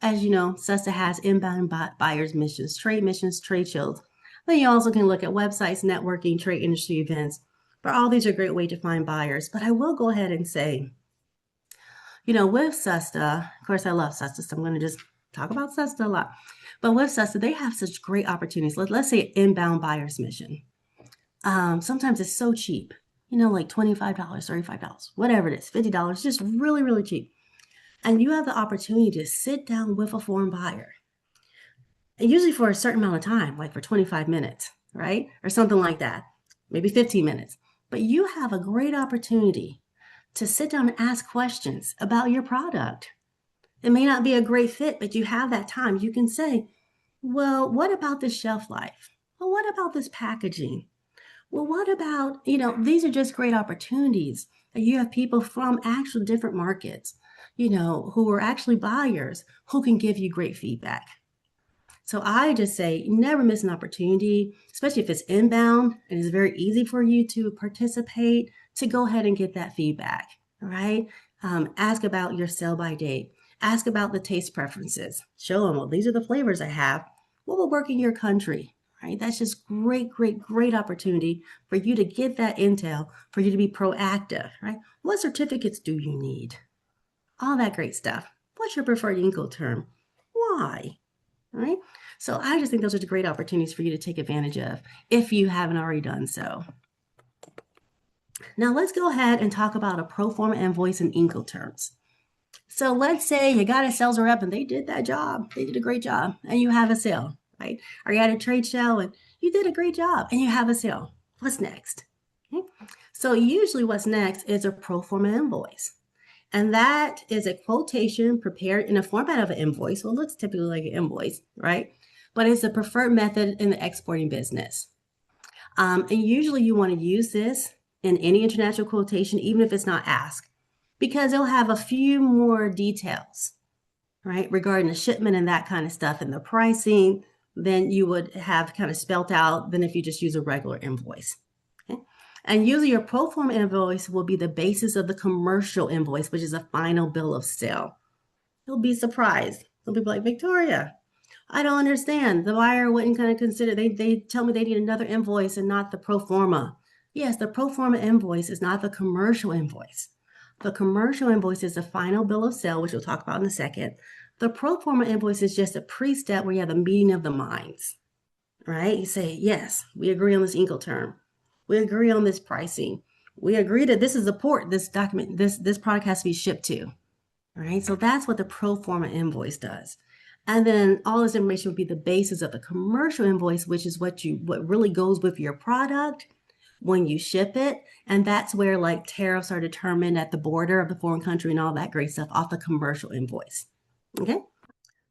as you know, SUSTA has inbound buyers missions, trade shows. Then you also can look at websites, networking, trade industry events. But all these are a great way to find buyers. But I will go ahead and say, with SUSTA, of course, I love SUSTA, so I'm going to just talk about SUSTA a lot. But with SUSTA, they have such great opportunities. Let's say inbound buyer's mission. Sometimes it's so cheap, like $25, $35, whatever it is, $50, just really, really cheap. And you have the opportunity to sit down with a foreign buyer, and usually for a certain amount of time, like for 25 minutes, right? Or something like that, maybe 15 minutes. But you have a great opportunity to sit down and ask questions about your product. It may not be a great fit, but you have that time. You can say, well, what about this shelf life? Well, what about this packaging? Well, what about, these are just great opportunities. You have people from actual different markets, who are actually buyers who can give you great feedback. So I just say never miss an opportunity, especially if it's inbound and it's very easy for you to participate, to go ahead and get that feedback. All right. Ask about your sell by date. Ask about the taste preferences. Show them, well, these are the flavors I have. What will work in your country? Right? That's just great, great, great opportunity for you to get that intel, for you to be proactive. Right? What certificates do you need? All that great stuff. What's your preferred Incoterm? Why? All right. So I just think those are great opportunities for you to take advantage of if you haven't already done so. Now let's go ahead and talk about a pro forma invoice and Incoterms. So let's say you got a sales rep and they did that job. They did a great job and you have a sale, right? Or you had a trade show and you did a great job and you have a sale. What's next? Okay. So usually what's next is a pro forma invoice. And that is a quotation prepared in a format of an invoice. Well, it looks typically like an invoice, right? But it's a preferred method in the exporting business. And usually you want to use this in any international quotation, even if it's not asked, because it'll have a few more details, right, regarding the shipment and that kind of stuff and the pricing than you would have kind of spelt out than if you just use a regular invoice. Okay? And usually your pro forma invoice will be the basis of the commercial invoice, which is a final bill of sale. You'll be surprised. Some people like, Victoria, I don't understand. The buyer wouldn't kind of consider, they tell me they need another invoice and not the pro forma. Yes, the pro forma invoice is not the commercial invoice. The commercial invoice is the final bill of sale, which we'll talk about in a second. The pro forma invoice is just a pre-step where you have a meeting of the minds, right? You say, yes, we agree on this Incoterm. We agree on this pricing. We agree that this is the port this document, this product has to be shipped to, all right? So that's what the pro forma invoice does. And then all this information would be the basis of the commercial invoice, which is what really goes with your product when you ship it. And that's where like tariffs are determined at the border of the foreign country and all that great stuff off the commercial invoice. Okay.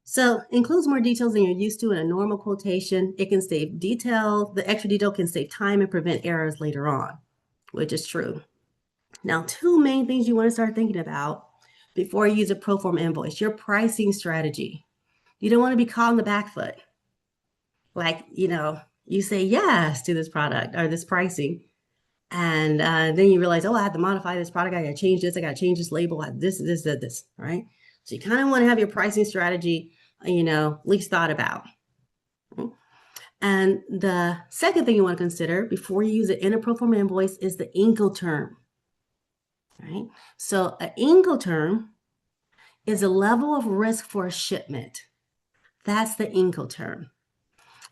So includes more details than you're used to in a normal quotation. It can save detail. The extra detail can save time and prevent errors later on, which is true. Now, two main things you want to start thinking about before you use a pro forma invoice: your pricing strategy. You don't want to be caught on the back foot. Like, you say yes to this product or this pricing. And then you realize, oh, I have to modify this product. I got to change this. I got to change this label. This, right? So you kind of want to have your pricing strategy, at least thought about. Okay? And the second thing you want to consider before you use it in a pro forma invoice is the Incoterm, right? So an Incoterm is a level of risk for a shipment. That's the Incoterm.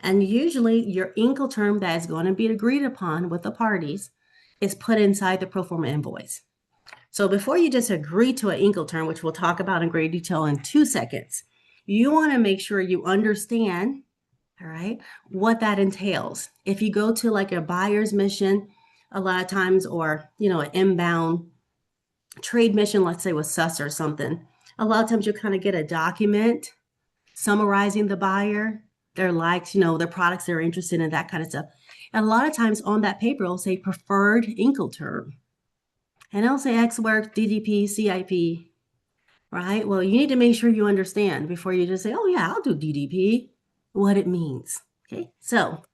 And usually your Incoterm that is going to be agreed upon with the parties is put inside the pro forma invoice. So before you just agree to an Incoterm, which we'll talk about in great detail in 2 seconds, you want to make sure you understand, all right, what that entails. If you go to like a buyer's mission a lot of times, or, an inbound trade mission, let's say with SUSTA or something, a lot of times you'll kind of get a document summarizing the buyer, their likes, their products they're interested in, that kind of stuff. And a lot of times on that paper, it'll say preferred Incoterm. And it'll say X works, DDP, CIP, right? Well, you need to make sure you understand before you just say, oh yeah, I'll do DDP, what it means. Okay, so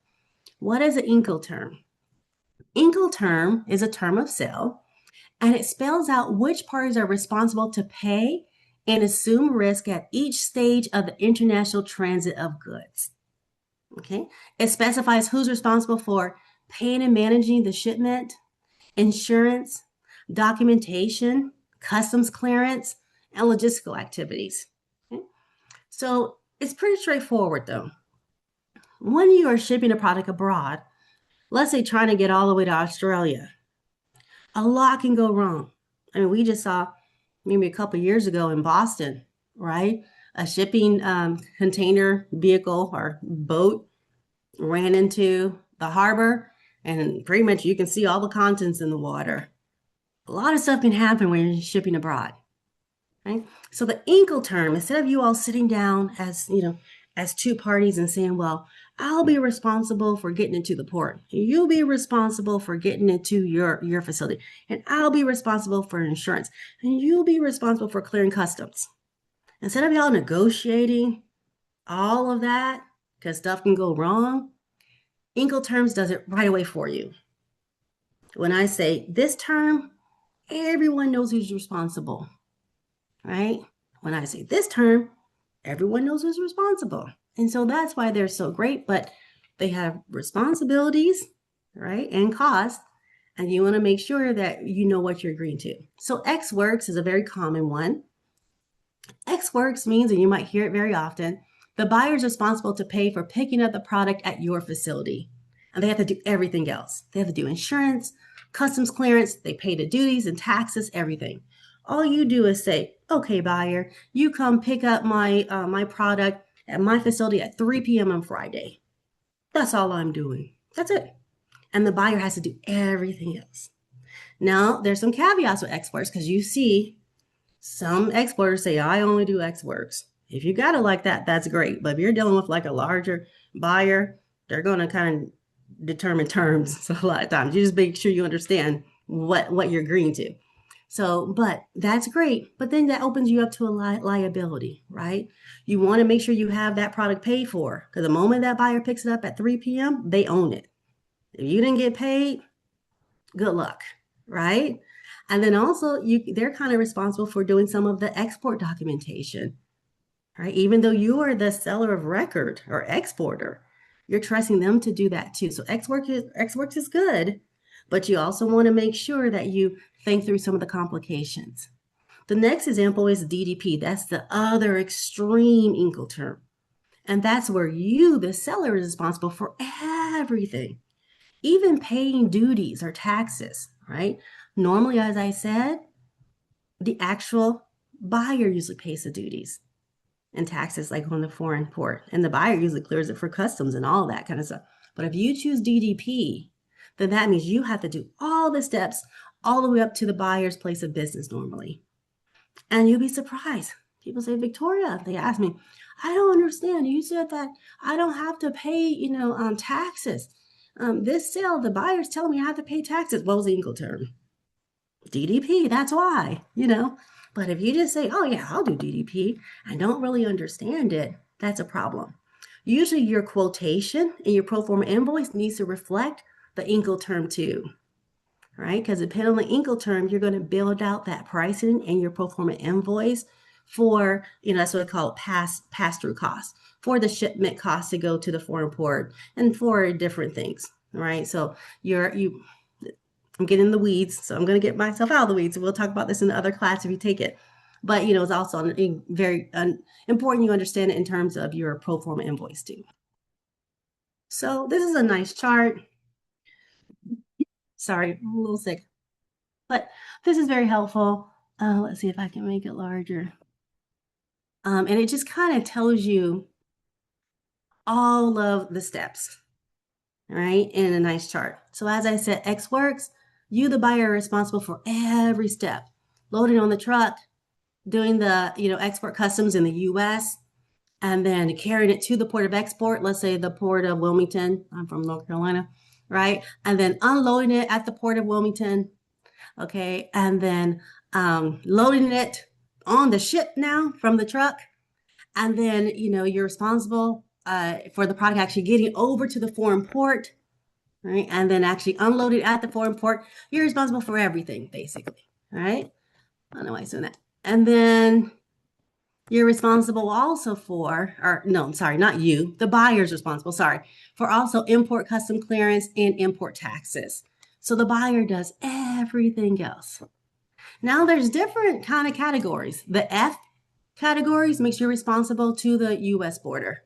what is an Incoterm? Incoterm is a term of sale, and it spells out which parties are responsible to pay and assume risk at each stage of the international transit of goods. Okay, it specifies who's responsible for paying and managing the shipment, insurance, documentation, customs clearance, and logistical activities. Okay? So it's pretty straightforward though. When you are shipping a product abroad, let's say trying to get all the way to Australia, a lot can go wrong. I mean, we just saw maybe a couple years ago in Boston, right? A shipping container vehicle or boat ran into the harbor, and pretty much you can see all the contents in the water. A lot of stuff can happen when you're shipping abroad, right? So the Incoterm, instead of you all sitting down as as two parties and saying, well, I'll be responsible for getting it to the port. You'll be responsible for getting it to your facility. And I'll be responsible for insurance. And you'll be responsible for clearing customs. Instead of y'all negotiating all of that, because stuff can go wrong, Incoterms does it right away for you. When I say this term, everyone knows who's responsible, right? When I say this term, everyone knows who's responsible. And so that's why they're so great, but they have responsibilities, right? And costs. And you want to make sure that you know what you're agreeing to. So X works is a very common one. X works means, and you might hear it very often, the buyer is responsible to pay for picking up the product at your facility. And they have to do everything else. They have to do insurance, customs clearance, they pay the duties and taxes, everything. All you do is say, okay, buyer, you come pick up my product at my facility at 3 p.m. on Friday. That's all I'm doing. That's it. And the buyer has to do everything else. Now, there's some caveats with exports because you see some exporters say, I only do X works. If you got it like that, that's great. But if you're dealing with like a larger buyer, they're going to kind of determine terms. So a lot of times you just make sure you understand what you're agreeing to. So, but that's great. But then that opens you up to a liability, right? You want to make sure you have that product paid for because the moment that buyer picks it up at 3 p.m., they own it. If you didn't get paid, good luck, right? And then also they're kind of responsible for doing some of the export documentation, right? Even though you are the seller of record or exporter, you're trusting them to do that too. So X works is good, but you also want to make sure that you think through some of the complications. The next example is DDP. That's the other extreme Incoterm. And that's where you, the seller, is responsible for everything, even paying duties or taxes, right? Normally, as I said, the actual buyer usually pays the duties and taxes like on the foreign port, and the buyer usually clears it for customs and all that kind of stuff. But if you choose DDP, then that means you have to do all the steps all the way up to the buyer's place of business normally. And you'll be surprised. People say, Victoria, they ask me, I don't understand. You said that I don't have to pay, taxes. This sale, the buyer's telling me I have to pay taxes. What was the Incoterm? DDP, that's why, But if you just say, oh yeah, I'll do DDP, and don't really understand it, that's a problem. Usually your quotation and your pro forma invoice needs to reflect the Incoterm too, right? Because depending on the Incoterm, you're going to build out that pricing and your pro forma invoice for, that's what we call it, pass-through costs, for the shipment costs to go to the foreign port and for different things, right? So I'm getting in the weeds, so I'm going to get myself out of the weeds. We'll talk about this in the other class if you take it. But, it's also very important you understand it in terms of your pro forma invoice too. So this is a nice chart. Sorry, I'm a little sick. But this is very helpful. Let's see if I can make it larger. And it just kind of tells you all of the steps, right, in a nice chart. So as I said, X works. You, the buyer, are responsible for every step. Loading on the truck, doing the, export customs in the U.S., and then carrying it to the port of export, let's say the port of Wilmington. I'm from North Carolina, right? And then unloading it at the port of Wilmington, okay? And then loading it on the ship now from the truck. And then, you're responsible for the product actually getting over to the foreign port, right? And then actually unloaded at the foreign port. You're responsible for everything, basically, right? I don't know why I'm doing that. And then you're responsible also for, or no, I'm sorry, not you, the buyer's responsible, sorry, for also import custom clearance and import taxes. So the buyer does everything else. Now there's different kind of categories. The F categories makes you responsible to the US border.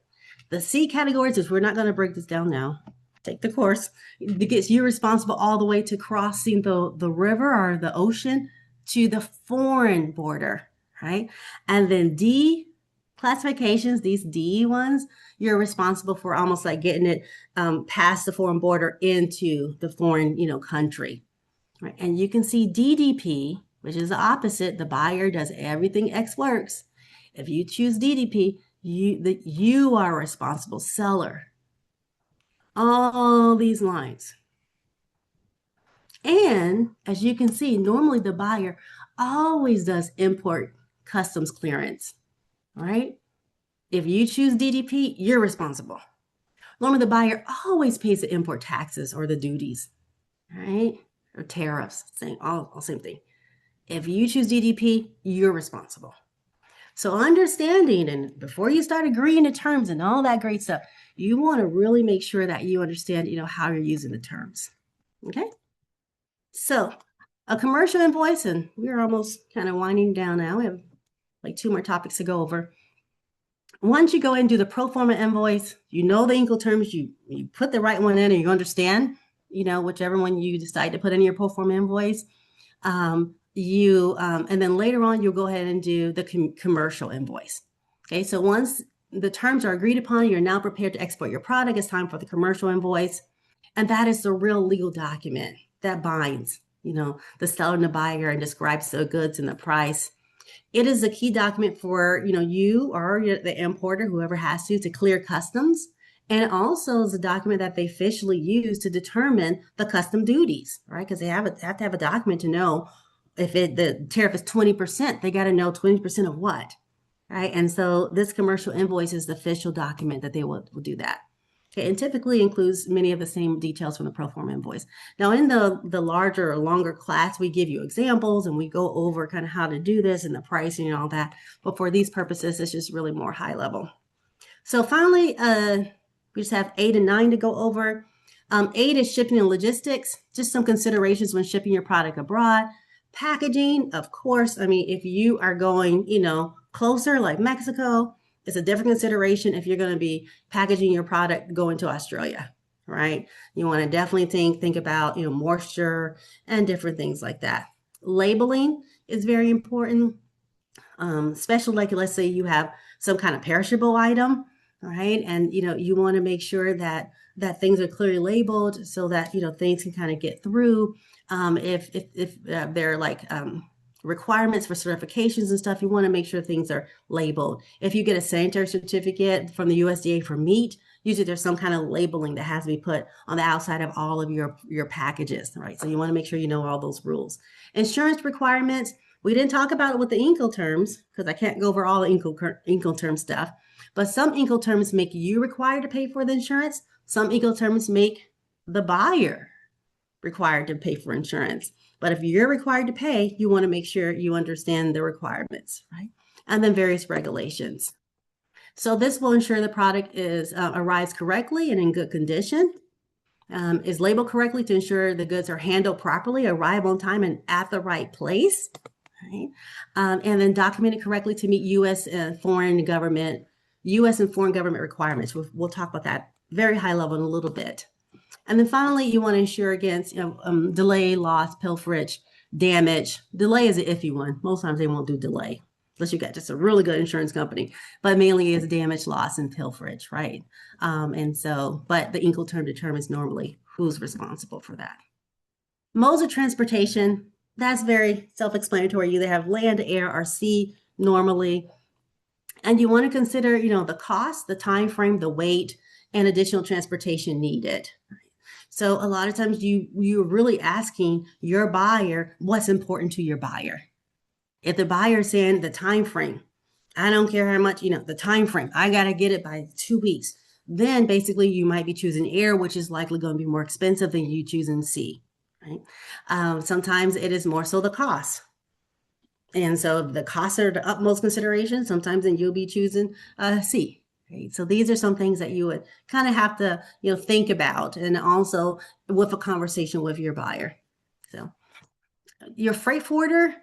The C categories, is we're not going to break this down now. Take the course. It gets you responsible all the way to crossing the river or the ocean to the foreign border, right? And then D classifications, these D ones, you're responsible for almost like getting it past the foreign border into the foreign, country, right? And you can see DDP, which is the opposite. The buyer does everything X works. If you choose DDP, you are a responsible seller. All these lines. And as you can see, normally the buyer always does import customs clearance, right? If you choose DDP, you're responsible. Normally the buyer always pays the import taxes or the duties, right? Or tariffs, all same thing. If you choose DDP, you're responsible. So understanding, and before you start agreeing to terms and all that great stuff, you want to really make sure that you understand, how you're using the terms. Okay. So a commercial invoice, and we're almost kind of winding down now. We have like 2 more topics to go over. Once you go and do the pro forma invoice, the Incoterms, you put the right one in, and you understand, whichever one you decide to put in your pro forma invoice. And then later on, you'll go ahead and do the commercial invoice. Okay, so once the terms are agreed upon, you're now prepared to export your product. It's time for the commercial invoice. And that is the real legal document that binds, the seller and the buyer and describes the goods and the price. It is a key document for, you or the importer, whoever has to clear customs. And it also is a document that they officially use to determine the custom duties, right? Because they have to have a document to know if the tariff is 20%, they got to know 20% of what, right? And so this commercial invoice is the official document that they will do that. Okay, and typically includes many of the same details from the pro forma invoice. Now, in the larger or longer class, we give you examples and we go over kind of how to do this and the pricing and all that. But for these purposes, it's just really more high level. So finally, we just have 8 and 9 to go over. 8 is shipping and logistics, just some considerations when shipping your product abroad. Packaging, of course, if you are going, closer like Mexico, it's a different consideration if you're going to be packaging your product going to Australia, right? You want to definitely think about, moisture and different things like that. Labeling is very important, especially like, let's say you have some kind of perishable item, right? And, you want to make sure that things are clearly labeled so that, things can kind of get through. If they're like requirements for certifications and stuff, you want to make sure things are labeled. If you get a sanitary certificate from the USDA for meat, usually there's some kind of labeling that has to be put on the outside of all of your packages, right? So you want to make sure you know all those rules. Insurance requirements, we didn't talk about it with the Incoterms because I can't go over all the Incoterm stuff, but some Incoterms make you required to pay for the insurance. Some Incoterms make the buyer required to pay for insurance. But if you're required to pay, you want to make sure you understand the requirements, right? And then various regulations. So this will ensure the product arrives correctly and in good condition, is labeled correctly to ensure the goods are handled properly, arrive on time and at the right place, right? And then documented correctly to meet U.S. and foreign government requirements. We'll talk about that very high level in a little bit. And then finally, you want to ensure against delay, loss, pilferage, damage. Delay is an iffy one. Most times they won't do delay unless you got just a really good insurance company, but mainly is damage, loss, and pilferage, right? But the Incoterm determines normally who's responsible for that. Modes of transportation, that's very self-explanatory. You either have land, air, or sea normally. And you want to consider, the cost, the time frame, the weight, and additional transportation needed. So a lot of times you're really asking your buyer what's important to your buyer. If the buyer's saying the time frame, I don't care how much, the time frame, I got to get it by 2 weeks, then basically you might be choosing air, which is likely going to be more expensive than you choosing sea, right? Sometimes it is more so the cost. And so the costs are the utmost consideration. Sometimes then you'll be choosing sea. Right? So these are some things that you would kind of have to, think about, and also with a conversation with your buyer. So your freight forwarder,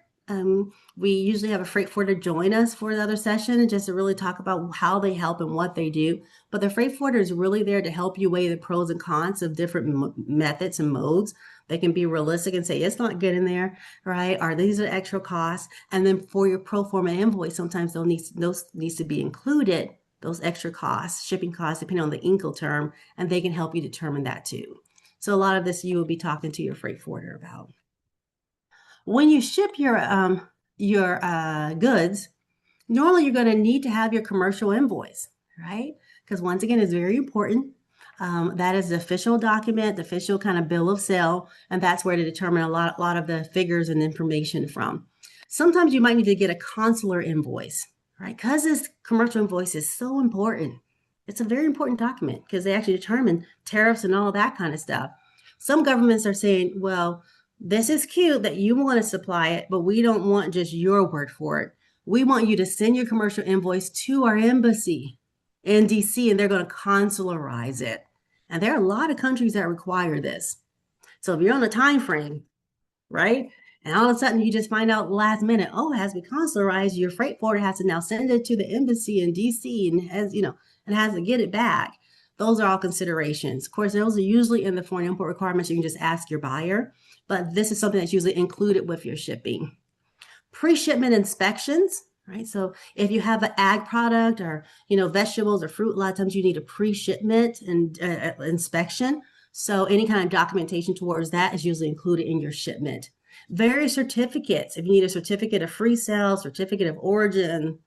We usually have a freight forwarder join us for the other session just to really talk about how they help and what they do. But the freight forwarder is really there to help you weigh the pros and cons of different methods and modes. They can be realistic and say, it's not good in there, right? Or these are extra costs. And then for your pro forma invoice, sometimes those needs to be included, those extra costs, shipping costs, depending on the Incoterm, and they can help you determine that too. So a lot of this you will be talking to your freight forwarder about. When you ship your goods, normally you're going to need to have your commercial invoice, right? Because once again, it's very important. That is the official document, the official kind of bill of sale, and that's where to determine a lot of the figures and information from. Sometimes you might need to get a consular invoice, right? Because this commercial invoice is so important. It's a very important document because they actually determine tariffs and all that kind of stuff. Some governments are saying, well, this is cute that you want to supply it, but we don't want just your word for it. We want you to send your commercial invoice to our embassy in DC and they're going to consularize it. And there are a lot of countries that require this. So if you're on a time frame, right? And all of a sudden you just find out last minute, oh, it has to be consularized. Your freight forwarder has to now send it to the embassy in DC and has to get it back. Those are all considerations. Of course, those are usually in the foreign import requirements. You can just ask your buyer, but this is something that's usually included with your shipping. Pre-shipment inspections, right? So if you have an ag product or, vegetables or fruit, a lot of times you need a pre-shipment and inspection. So any kind of documentation towards that is usually included in your shipment. Various certificates, if you need a certificate of free sale, certificate of origin,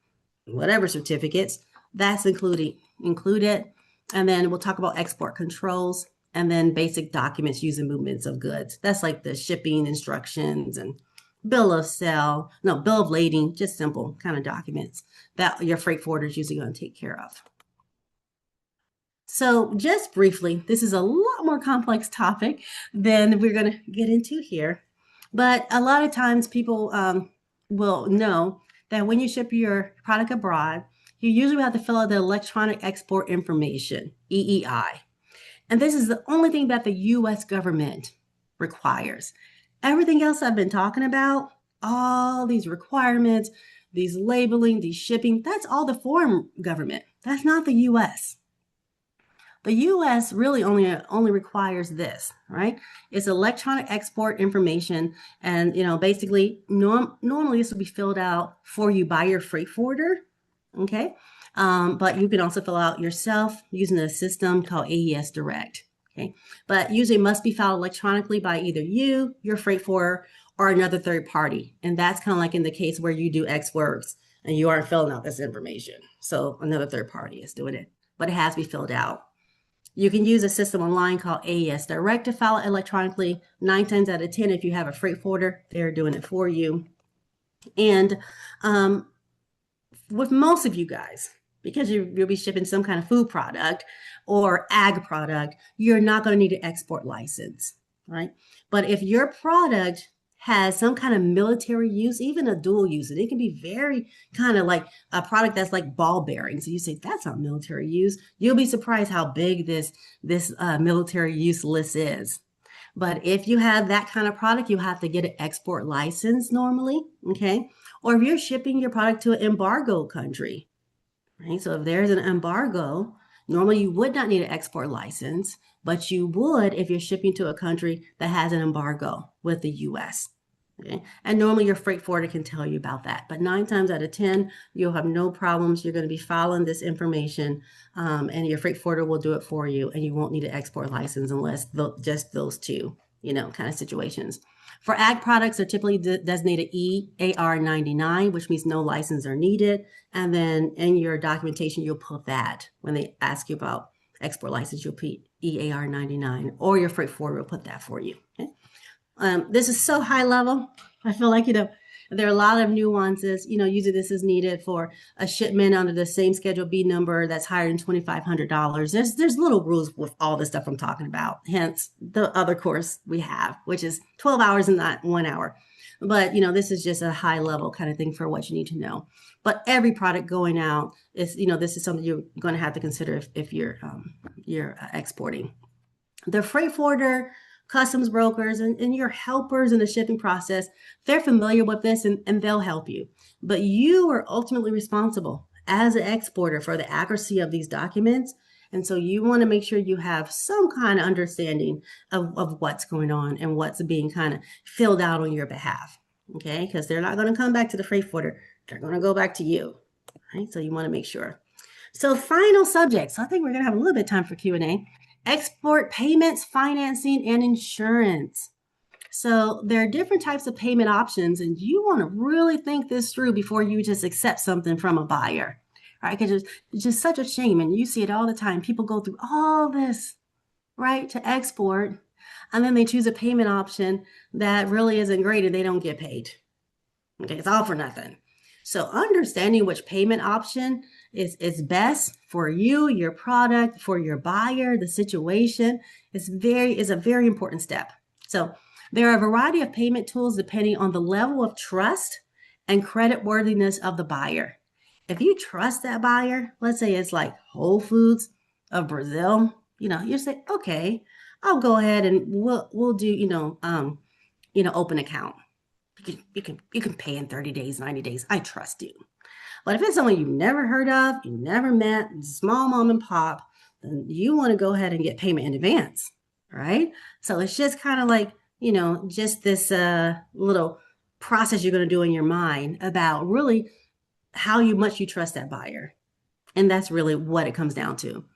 whatever certificates, that's included. And then we'll talk about export controls and then basic documents using movements of goods. That's like the shipping instructions and bill of lading, just simple kind of documents that your freight forwarder is usually going to take care of. So just briefly, this is a lot more complex topic than we're going to get into here. But a lot of times people will know that when you ship your product abroad, you usually have to fill out the electronic export information, EEI. And this is the only thing that the US government requires. Everything else I've been talking about, all these requirements, these labeling, these shipping, that's all the foreign government. That's not the US. The US really only requires this, right? It's electronic export information. And, basically, normally this will be filled out for you by your freight forwarder, okay? But you can also fill out yourself using a system called AES Direct, okay? But usually must be filed electronically by either you, your freight forwarder, or another third party. And that's kind of like in the case where you do X works and you aren't filling out this information. So another third party is doing it, but it has to be filled out. You can use a system online called AES Direct to file it electronically. 9 times out of 10, if you have a freight forwarder, they're doing it for you. And with most of you guys, because you'll be shipping some kind of food product or ag product, you're not going to need an export license, right? But if your product has some kind of military use, even a dual use, and it can be very kind of like a product that's like ball bearings. So you say, that's not military use. You'll be surprised how big this military use list is. But if you have that kind of product, you have to get an export license normally, okay? Or if you're shipping your product to an embargo country, right? So if there's an embargo, normally you would not need an export license, but you would if you're shipping to a country that has an embargo with the US. Okay. And normally your freight forwarder can tell you about that. But 9 times out of 10, you'll have no problems. You're going to be following this information and your freight forwarder will do it for you. And you won't need an export license unless just those two, kind of situations. For ag products, they're typically designated EAR99, which means no license are needed. And then in your documentation, you'll put that. When they ask you about export license, you'll put EAR99 or your freight forwarder will put that for you. Okay? This is so high level. I feel like, there are a lot of nuances. Usually this is needed for a shipment under the same Schedule B number that's higher than $2,500. There's little rules with all the stuff I'm talking about. Hence the other course we have, which is 12 hours and not 1 hour. But, this is just a high level kind of thing for what you need to know. But every product going out is, this is something you're going to have to consider if you're exporting. The freight forwarder customs brokers and your helpers in the shipping process, they're familiar with this and they'll help you. But you are ultimately responsible as an exporter for the accuracy of these documents. And so you want to make sure you have some kind of understanding of what's going on and what's being kind of filled out on your behalf. Okay, because they're not going to come back to the freight forwarder. They're going to go back to you. Right? So you want to make sure. So final subject. So I think we're going to have a little bit of time for Q&A. Export payments, financing, and insurance. So there are different types of payment options, and you want to really think this through before you just accept something from a buyer, right? Because it's just such a shame, and you see it all the time. People go through all this, right, to export, and then they choose a payment option that really isn't great, and they don't get paid. Okay, it's all for nothing. So understanding which payment option is best for you, your product, for your buyer, the situation is a very important step. So there are a variety of payment tools depending on the level of trust and credit worthiness of the buyer. If you trust that buyer, let's say it's like Whole Foods of Brazil, you say, okay, I'll go ahead and we'll do, open account. You can pay in 30 days, 90 days. I trust you. But if it's someone you've never heard of, you never met, small mom and pop, then you want to go ahead and get payment in advance, right? So it's just kind of like, just this little process you're going to do in your mind about really how much you trust that buyer. And that's really what it comes down to.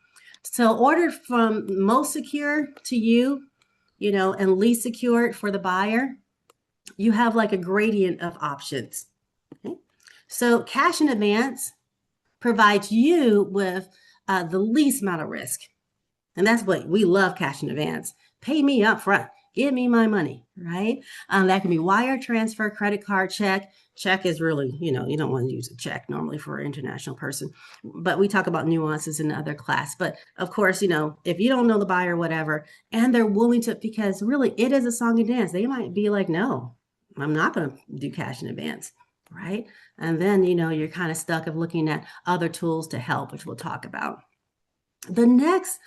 So order from most secure to you, and least secured for the buyer. You have like a gradient of options. Okay? So cash in advance provides you with the least amount of risk. And that's what we love, cash in advance. Pay me up front. Give me my money, right? That can be wire transfer, credit card, check. Check is really, you don't want to use a check normally for an international person. But we talk about nuances in the other class. But of course, if you don't know the buyer, whatever, and they're willing to, because really it is a song and dance. They might be like, no, I'm not going to do cash in advance, right? And then, you're kind of stuck of looking at other tools to help, which we'll talk about. The next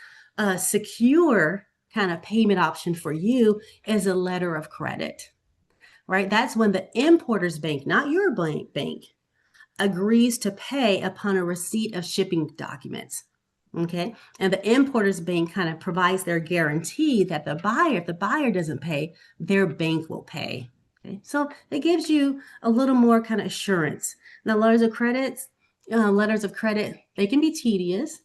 secure kind of payment option for you is a letter of credit, right? That's when the importer's bank, not your bank, agrees to pay upon a receipt of shipping documents. Okay. And the importer's bank kind of provides their guarantee that if the buyer doesn't pay, their bank will pay. Okay. So it gives you a little more kind of assurance. Now, letters of credit, they can be tedious.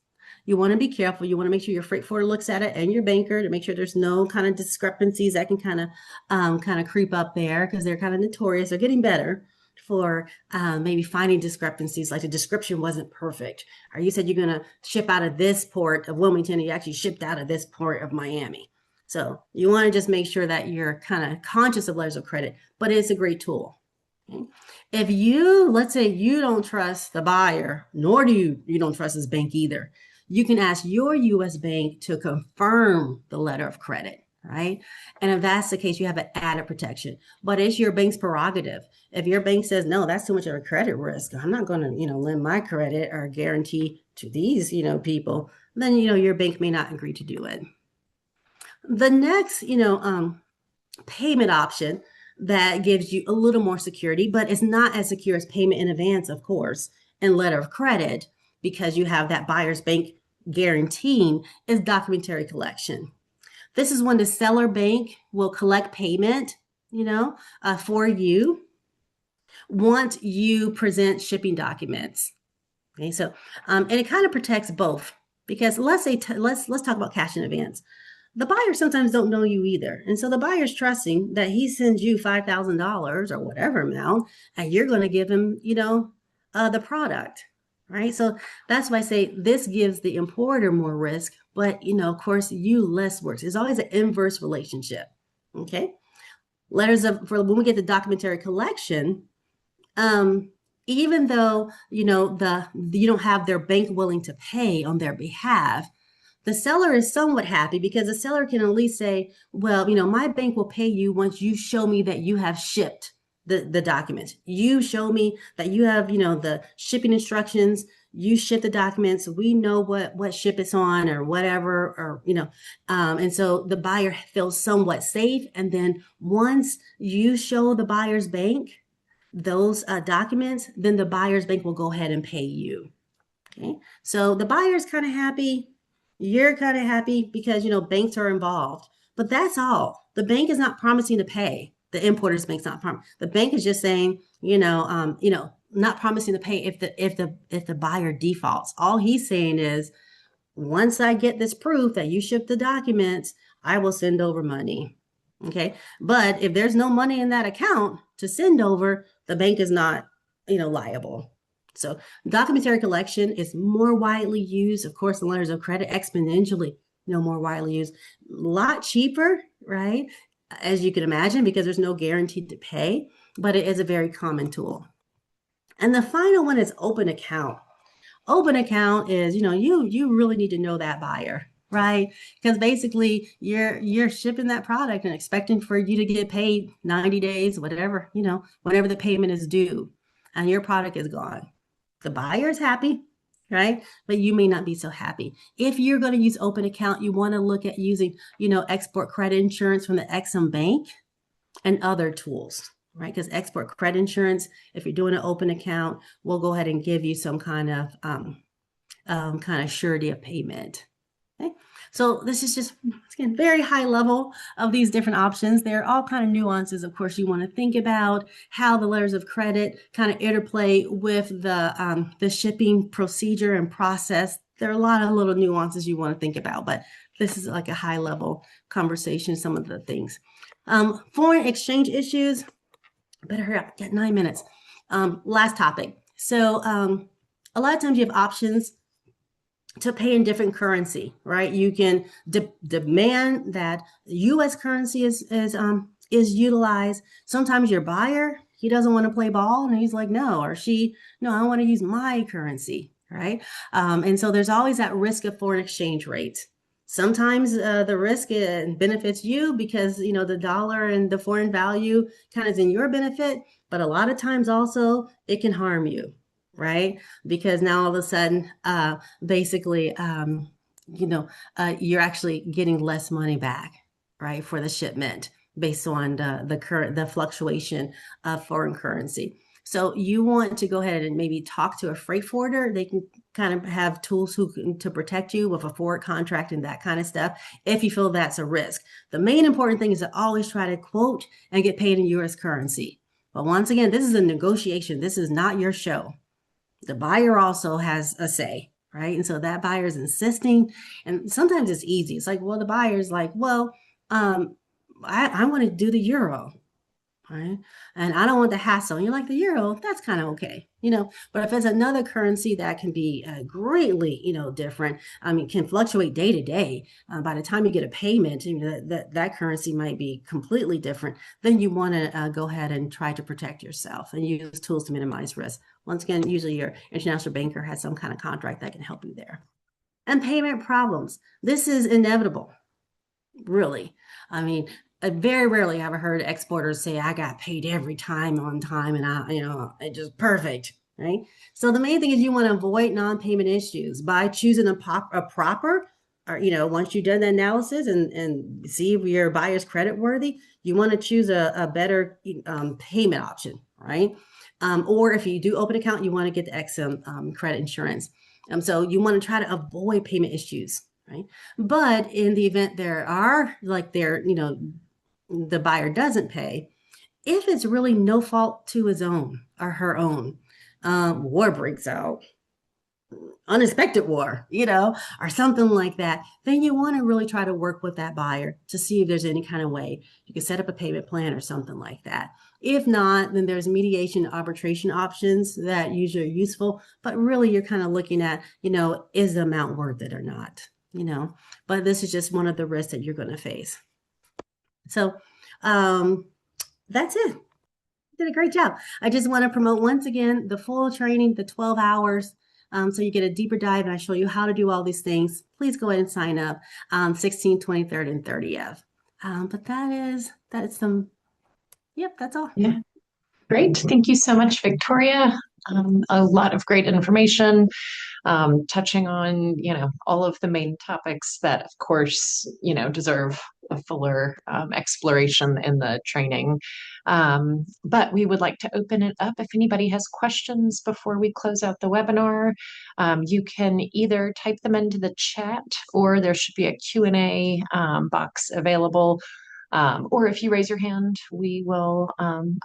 You want to be careful. You want to make sure your freight forwarder looks at it and your banker to make sure there's no kind of discrepancies that can kind of creep up there, because they're kind of notorious. They're getting better for maybe finding discrepancies, like the description wasn't perfect, or you said you're going to ship out of this port of Wilmington and you actually shipped out of this port of Miami. So you want to just make sure that you're kind of conscious of letters of credit, but it's a great tool. Okay? If let's say you don't trust the buyer, nor do you don't trust his bank either, you can ask your U.S. bank to confirm the letter of credit, right? And if that's the case, you have an added protection. But it's your bank's prerogative. If your bank says, no, that's too much of a credit risk, I'm not going to, lend my credit or guarantee to these, people, then, your bank may not agree to do it. The next, payment option that gives you a little more security, but it's not as secure as payment in advance, of course, and letter of credit, because you have that buyer's bank guaranteeing, is documentary collection. This is when the seller bank will collect payment, for you once you present shipping documents. Okay, so and it kind of protects both, because let's talk about cash in advance. The buyer sometimes don't know you either, and so the buyer's trusting that he sends you $5,000 or whatever amount, and you're going to give him, the product. Right. So that's why I say this gives the importer more risk, but, of course, you less works. It's always an inverse relationship. OK, for when we get the documentary collection, even though, you don't have their bank willing to pay on their behalf, the seller is somewhat happy, because the seller can at least say, well, my bank will pay you once you show me that you have shipped the documents. You show me that you have, the shipping instructions, you ship the documents, we know what ship it's on or whatever, or and so the buyer feels somewhat safe. And then once you show the buyer's bank those documents, then the buyer's bank will go ahead and pay you. Okay, so the buyer's kind of happy, you're kind of happy because banks are involved, but that's all. The bank is not promising to pay. The importer's bank's not promising. The bank is just saying, not promising to pay if the buyer defaults. All he's saying is, once I get this proof that you shipped the documents, I will send over money. Okay, but if there's no money in that account to send over, the bank is not, liable. So documentary collection is more widely used. Of course, the letters of credit exponentially, more widely used. A lot cheaper, right? As you can imagine, because there's no guarantee to pay, but it is a very common tool. And the final one is open account. Open account is, you really need to know that buyer, right? Because basically you're shipping that product and expecting for you to get paid 90 days, whatever, whenever the payment is due, and your product is gone. The buyer is happy, right? But you may not be so happy. If you're going to use open account, you want to look at using, export credit insurance from the Exim Bank and other tools, right? Because export credit insurance, if you're doing an open account, we'll go ahead and give you some kind of surety of payment. Okay, so this is just, again, very high level of these different options. There are all kind of nuances, of course, you want to think about how the letters of credit kind of interplay with the shipping procedure and process. There are a lot of little nuances you want to think about, but this is like a high level conversation, some of the things. Foreign exchange issues, better hurry up, get 9 minutes. Last topic. So a lot of times you have options to pay in different currency, right? You can demand that U.S. currency is utilized. Sometimes your buyer, he doesn't want to play ball, and he's like, no, or she, no, I want to use my currency, right? And so there's always that risk of foreign exchange rates. Sometimes the risk benefits you because the dollar and the foreign value kind of is in your benefit, but a lot of times also it can harm you, right? Because now all of a sudden, basically, you're actually getting less money back, right, for the shipment based on the fluctuation of foreign currency. So you want to go ahead and maybe talk to a freight forwarder. They can kind of have tools to protect you with a forward contract and that kind of stuff if you feel that's a risk. The main important thing is to always try to quote and get paid in U.S. currency. But once again, this is a negotiation. This is not your show. The buyer also has a say, right? And so that buyer is insisting, and sometimes it's easy. It's like, well, the buyer's like, well, I want to do the euro, right? And I don't want the hassle. And you're like, the euro, that's kind of okay, But if it's another currency that can be greatly, different, I mean, can fluctuate day to day. By the time you get a payment, that currency might be completely different. Then you want to go ahead and try to protect yourself and use tools to minimize risk. Once again, usually your international banker has some kind of contract that can help you there. And payment problems. This is inevitable, really. I mean, very rarely have I heard exporters say, I got paid every time on time and it's just perfect, right? So the main thing is you want to avoid non-payment issues by choosing a proper, or, once you've done the analysis and see if your buyer's credit worthy, you want to choose a better payment option, right? Or if you do open account, you want to get the Exim credit insurance. So you want to try to avoid payment issues, right? But in the event the buyer doesn't pay, if it's really no fault to his own or her own, war breaks out, unexpected war, or something like that, then you want to really try to work with that buyer to see if there's any kind of way you can set up a payment plan or something like that. If not, then there's mediation arbitration options that usually are useful, but really you're kind of looking at, is the amount worth it or not, but this is just one of the risks that you're going to face. So that's it. Did a great job. I just want to promote once again the full training, the 12 hours. So you get a deeper dive and I show you how to do all these things. Please go ahead and sign up 16th, 23rd, and 30th. But that's some, yep, that's all. Yeah, great. Thank you so much, Victoria. A lot of great information, touching on, all of the main topics that, of course, deserve a fuller exploration in the training. But we would like to open it up. If anybody has questions before we close out the webinar, you can either type them into the chat, or there should be a Q&A box available. Or if you raise your hand, we will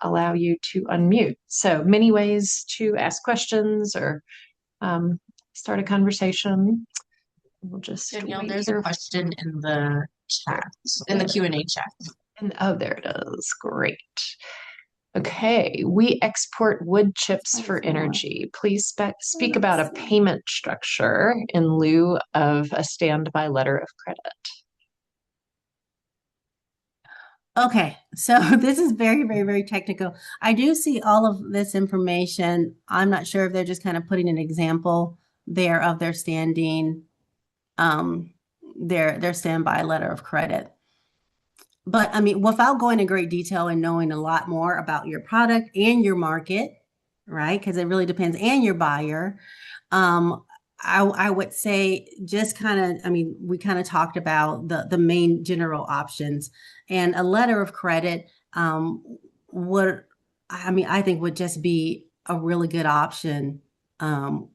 allow you to unmute. So many ways to ask questions or um, start a conversation. We'll just Danielle, wait there's a here. question in the chat, in the Q&A chat. And, oh, there it is. Great. Okay, we export wood chips for energy. Please speak about a payment structure in lieu of a standby letter of credit. Okay, so this is very, very, very technical. I do see all of this information. I'm not sure if they're just kind of putting an example there of their um, their standby letter of credit. But I mean, without going into great detail and knowing a lot more about your product and your market, right? Because it really depends, and your buyer. Um, I would say just kind of, I mean, we kind of talked about the main general options, and a letter of credit would, I mean, I think would just be a really good option um,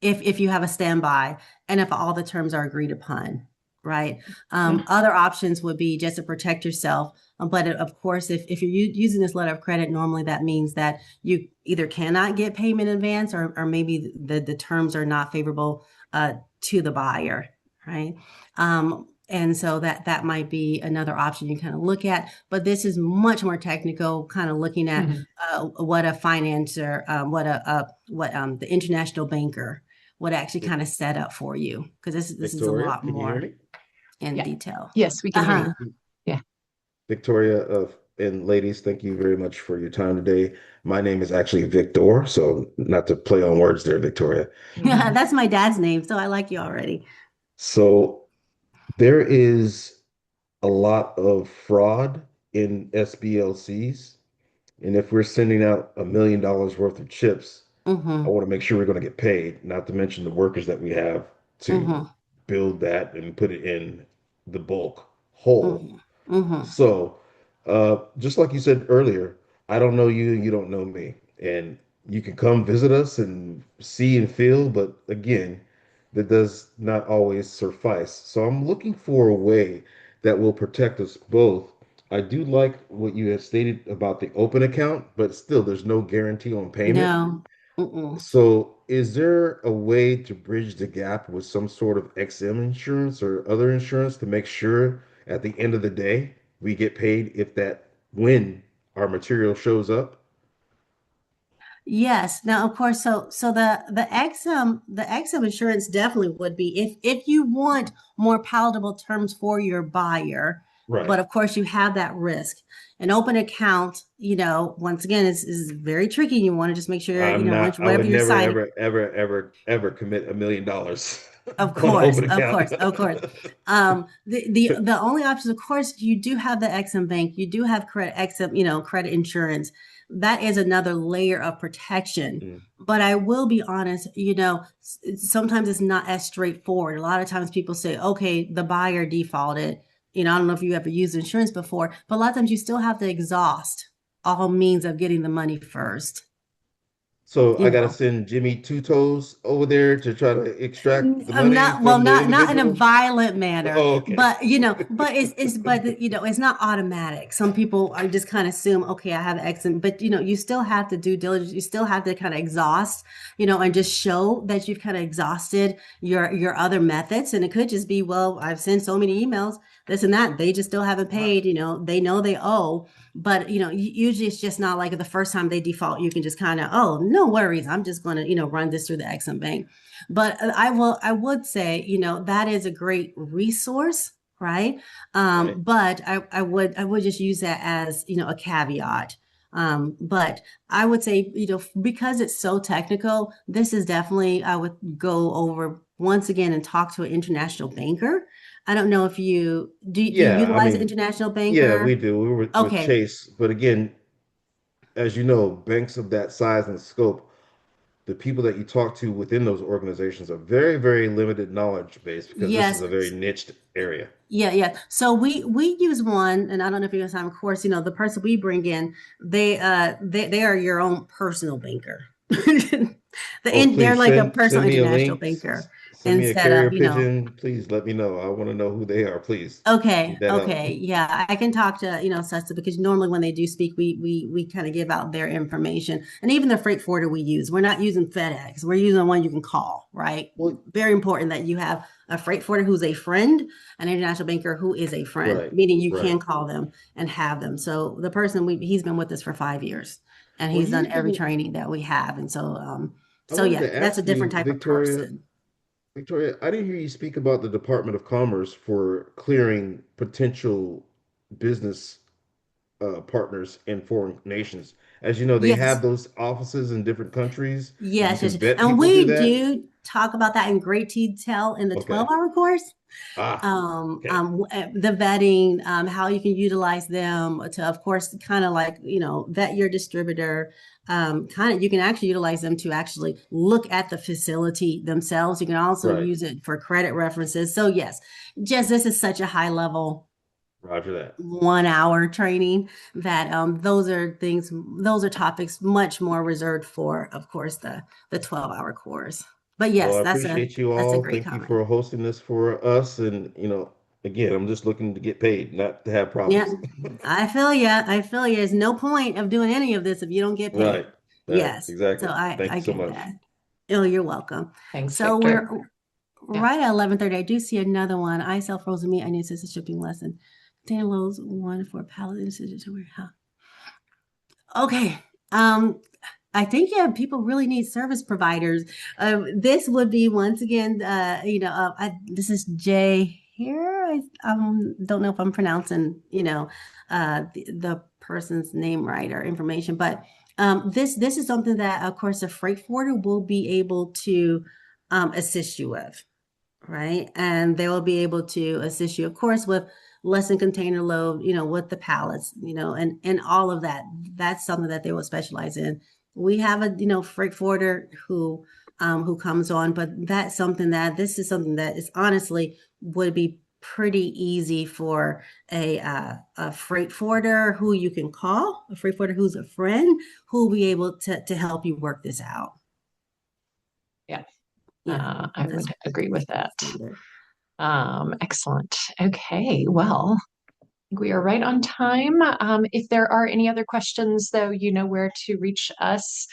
if you have a standby and if all the terms are agreed upon, right? Other options would be just to protect yourself. But of course, if you're using this letter of credit, normally that means that you either cannot get payment in advance, or maybe the terms are not favorable to the buyer, right? And so that might be another option you kind of look at. But this is much more technical, kind of looking at what a financer, what the international banker would actually kind of set up for you, because this is a Victoria, lot can you hear more me? in Yeah. detail. Yes, we can hear Uh-huh. you. Yeah. Victoria and ladies, thank you very much for your time today. My name is actually Victor, so not to play on words there, Victoria. Mhm. That's my dad's name, so I like you already. So there is a lot of fraud in SBLCs, and if we're sending out $1 million worth of chips, I Mm-hmm. want to make sure we're going to get paid, not to mention the workers that we have to Mm-hmm. build that and put it in the bulk whole. Mm-hmm. Mm-hmm. So, just like you said earlier, I don't know you, you don't know me. And you can come visit us and see and feel, but again, that does not always suffice. So, I'm looking for a way that will protect us both. I do like what you have stated about the open account, but still, there's no guarantee on payment. No. Mm-mm. So, is there a way to bridge the gap with some sort of XM insurance or other insurance to make sure at the end of the day we get paid if that when our material shows up? Yes. Now, of course, so the XM insurance definitely would be if you want more palatable terms for your buyer, Right. but of course you have that risk. An open account, once again, is very tricky. You want to just make sure, I'm not, I whatever would you're never, signing. ever commit $1 million Of on an course, open of account. course, of course. The only options, of course, you do have the XM Bank, you do have credit XM, credit insurance. That is another layer of protection. Mm. But I will be honest, sometimes it's not as straightforward. A lot of times people say, okay, the buyer defaulted. I don't know if you ever used insurance before, but a lot of times you still have to exhaust all means of getting the money first. So You I gotta know. send Jimmy Two Toes over there to try to extract the I'm money not well, from the not in a individual. violent manner, Oh, okay. but it's not automatic. Some people are just kind of assume, okay, I have X, but you still have to do diligence. You still have to kind of exhaust, and just show that you've kind of exhausted your other methods. And it could just be, well, I've sent so many emails, this and that. They just still haven't Right. paid. They know they owe, but usually it's just not like the first time they default, you can just kind of, oh, no worries, I'm just going to run this through the XM Bank. But I would say, that is a great resource, right? Right. But I would just use that as, a caveat. But I would say, because it's so technical, this is definitely, I would go over once again and talk to an international banker. I don't know if do you Yeah, I utilize an mean, international yeah, we banker? do. We were with Okay. Chase, but again, as you know, banks of that size and scope the people that you talk to within those organizations are very, very limited knowledge base because this is Yes. a very niched area. Yeah. So we use one, and I don't know if you guys have, of course, the person we bring in, they are your own personal banker. Oh, They're please like a send personal me a international link, banker send me a instead of, carrier pigeon. Please let me know. I want to know who they are, please. Need that help. Okay, yeah, I can talk to, SUSTA because normally when they do speak, we kind of give out their information. And even the freight forwarder we use, we're not using FedEx. We're using one you can call, right? Well, Very important that you have a freight forwarder who's a friend, an international banker who is a friend, right, meaning you right. can call them and have them. So the person he's been with us for 5 years and Well, he's do you done every do, training that we have. And I so wanted yeah, to that's a ask different you, type of person. Victoria, I didn't hear you speak about the Department of Commerce for clearing potential business partners in foreign nations. As you know, they Yes. have those offices in different countries, and you Yes. can vet And people through we that. do talk about that in great detail in the Okay. 12-hour course. Ah, okay. The vetting, how you can utilize them to, of course, kind of like, vet your distributor. You can actually utilize them to actually look at the facility themselves. You can also Right. use it for credit references. So yes, just this is such a high level Roger that. 1 hour training that those are topics much more reserved for, of course, the 12-hour course. But Well, yes, I that's a appreciate you that's a all. great Thank you comment. for hosting this for us. And, again, I'm just looking to get paid, not to have Yeah, problems. I feel you. I feel you. There's no point of doing any of this if you don't get Right. paid. Right. Yes. So Exactly. I Thank you so get much. that. Oh, you're welcome. Thanks, So Victor. we're Yeah. right at 11:30. I do see another one. I sell frozen meat. I need assisted shipping lesson. Container loads, one for pallet insistence to warehouse. Okay. Um, I think, yeah, people really need service providers. This would be once again, this is Jay here. I don't know if I'm pronouncing, the person's name right or information, but this is something that, of course, a freight forwarder will be able to assist you with, right? And they will be able to assist you, of course, with less than container load, with the pallets, and all of that. That's something that they will specialize in. We have a, freight forwarder who comes on, but this is something that is honestly would be pretty easy for a freight forwarder who you can call, a freight forwarder who's a friend, who will be able to help you work this out. Yeah. Yeah, I would agree with that. standard. Excellent. Okay, well, I think we are right on time. If there are any other questions, though, you know where to reach us.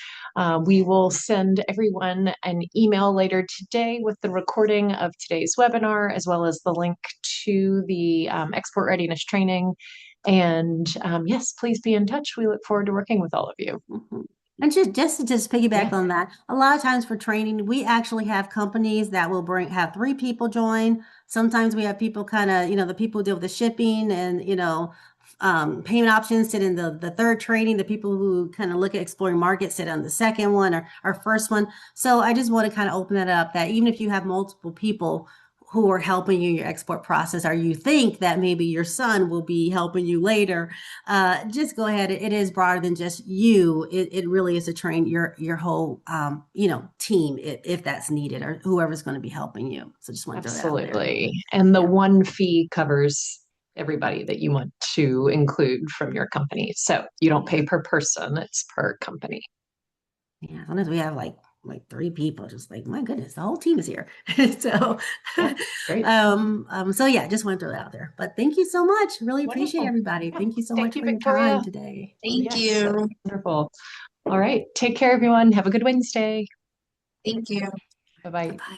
We will send everyone an email later today with the recording of today's webinar, as well as the link to the export readiness training. And yes, please be in touch. We look forward to working with all of you. Mhm. And just piggyback Yeah. on that, a lot of times for training, we actually have companies that will have 3 people join. Sometimes we have people kind of, the people who deal with the shipping and, payment options sit in the third training. The people who kind of look at exploring markets sit on the second one or first one. So I just want to kind of open it up that even if you have multiple people who are helping you in your export process, or you think that maybe your son will be helping you later, just go ahead. It is broader than just you. It really is to train your whole, team if that's needed, or whoever's going to be helping you. So just want to throw that out there. Absolutely. And the Yeah. one fee covers everybody that you want to include from your company. So you don't pay per person, it's per company. Yeah. Sometimes we have like 3 people, just like, my goodness, the whole team is here. So, Yeah, great. so yeah, just want to throw that out there. But thank you so much. Really appreciate Wonderful. everybody. Yeah. Thank you so Thank much you, for your time Victoria. today. Thank Yes, that was you. wonderful. All right. Take care, everyone. Have a good Wednesday. Thank you. Bye bye. Bye-bye.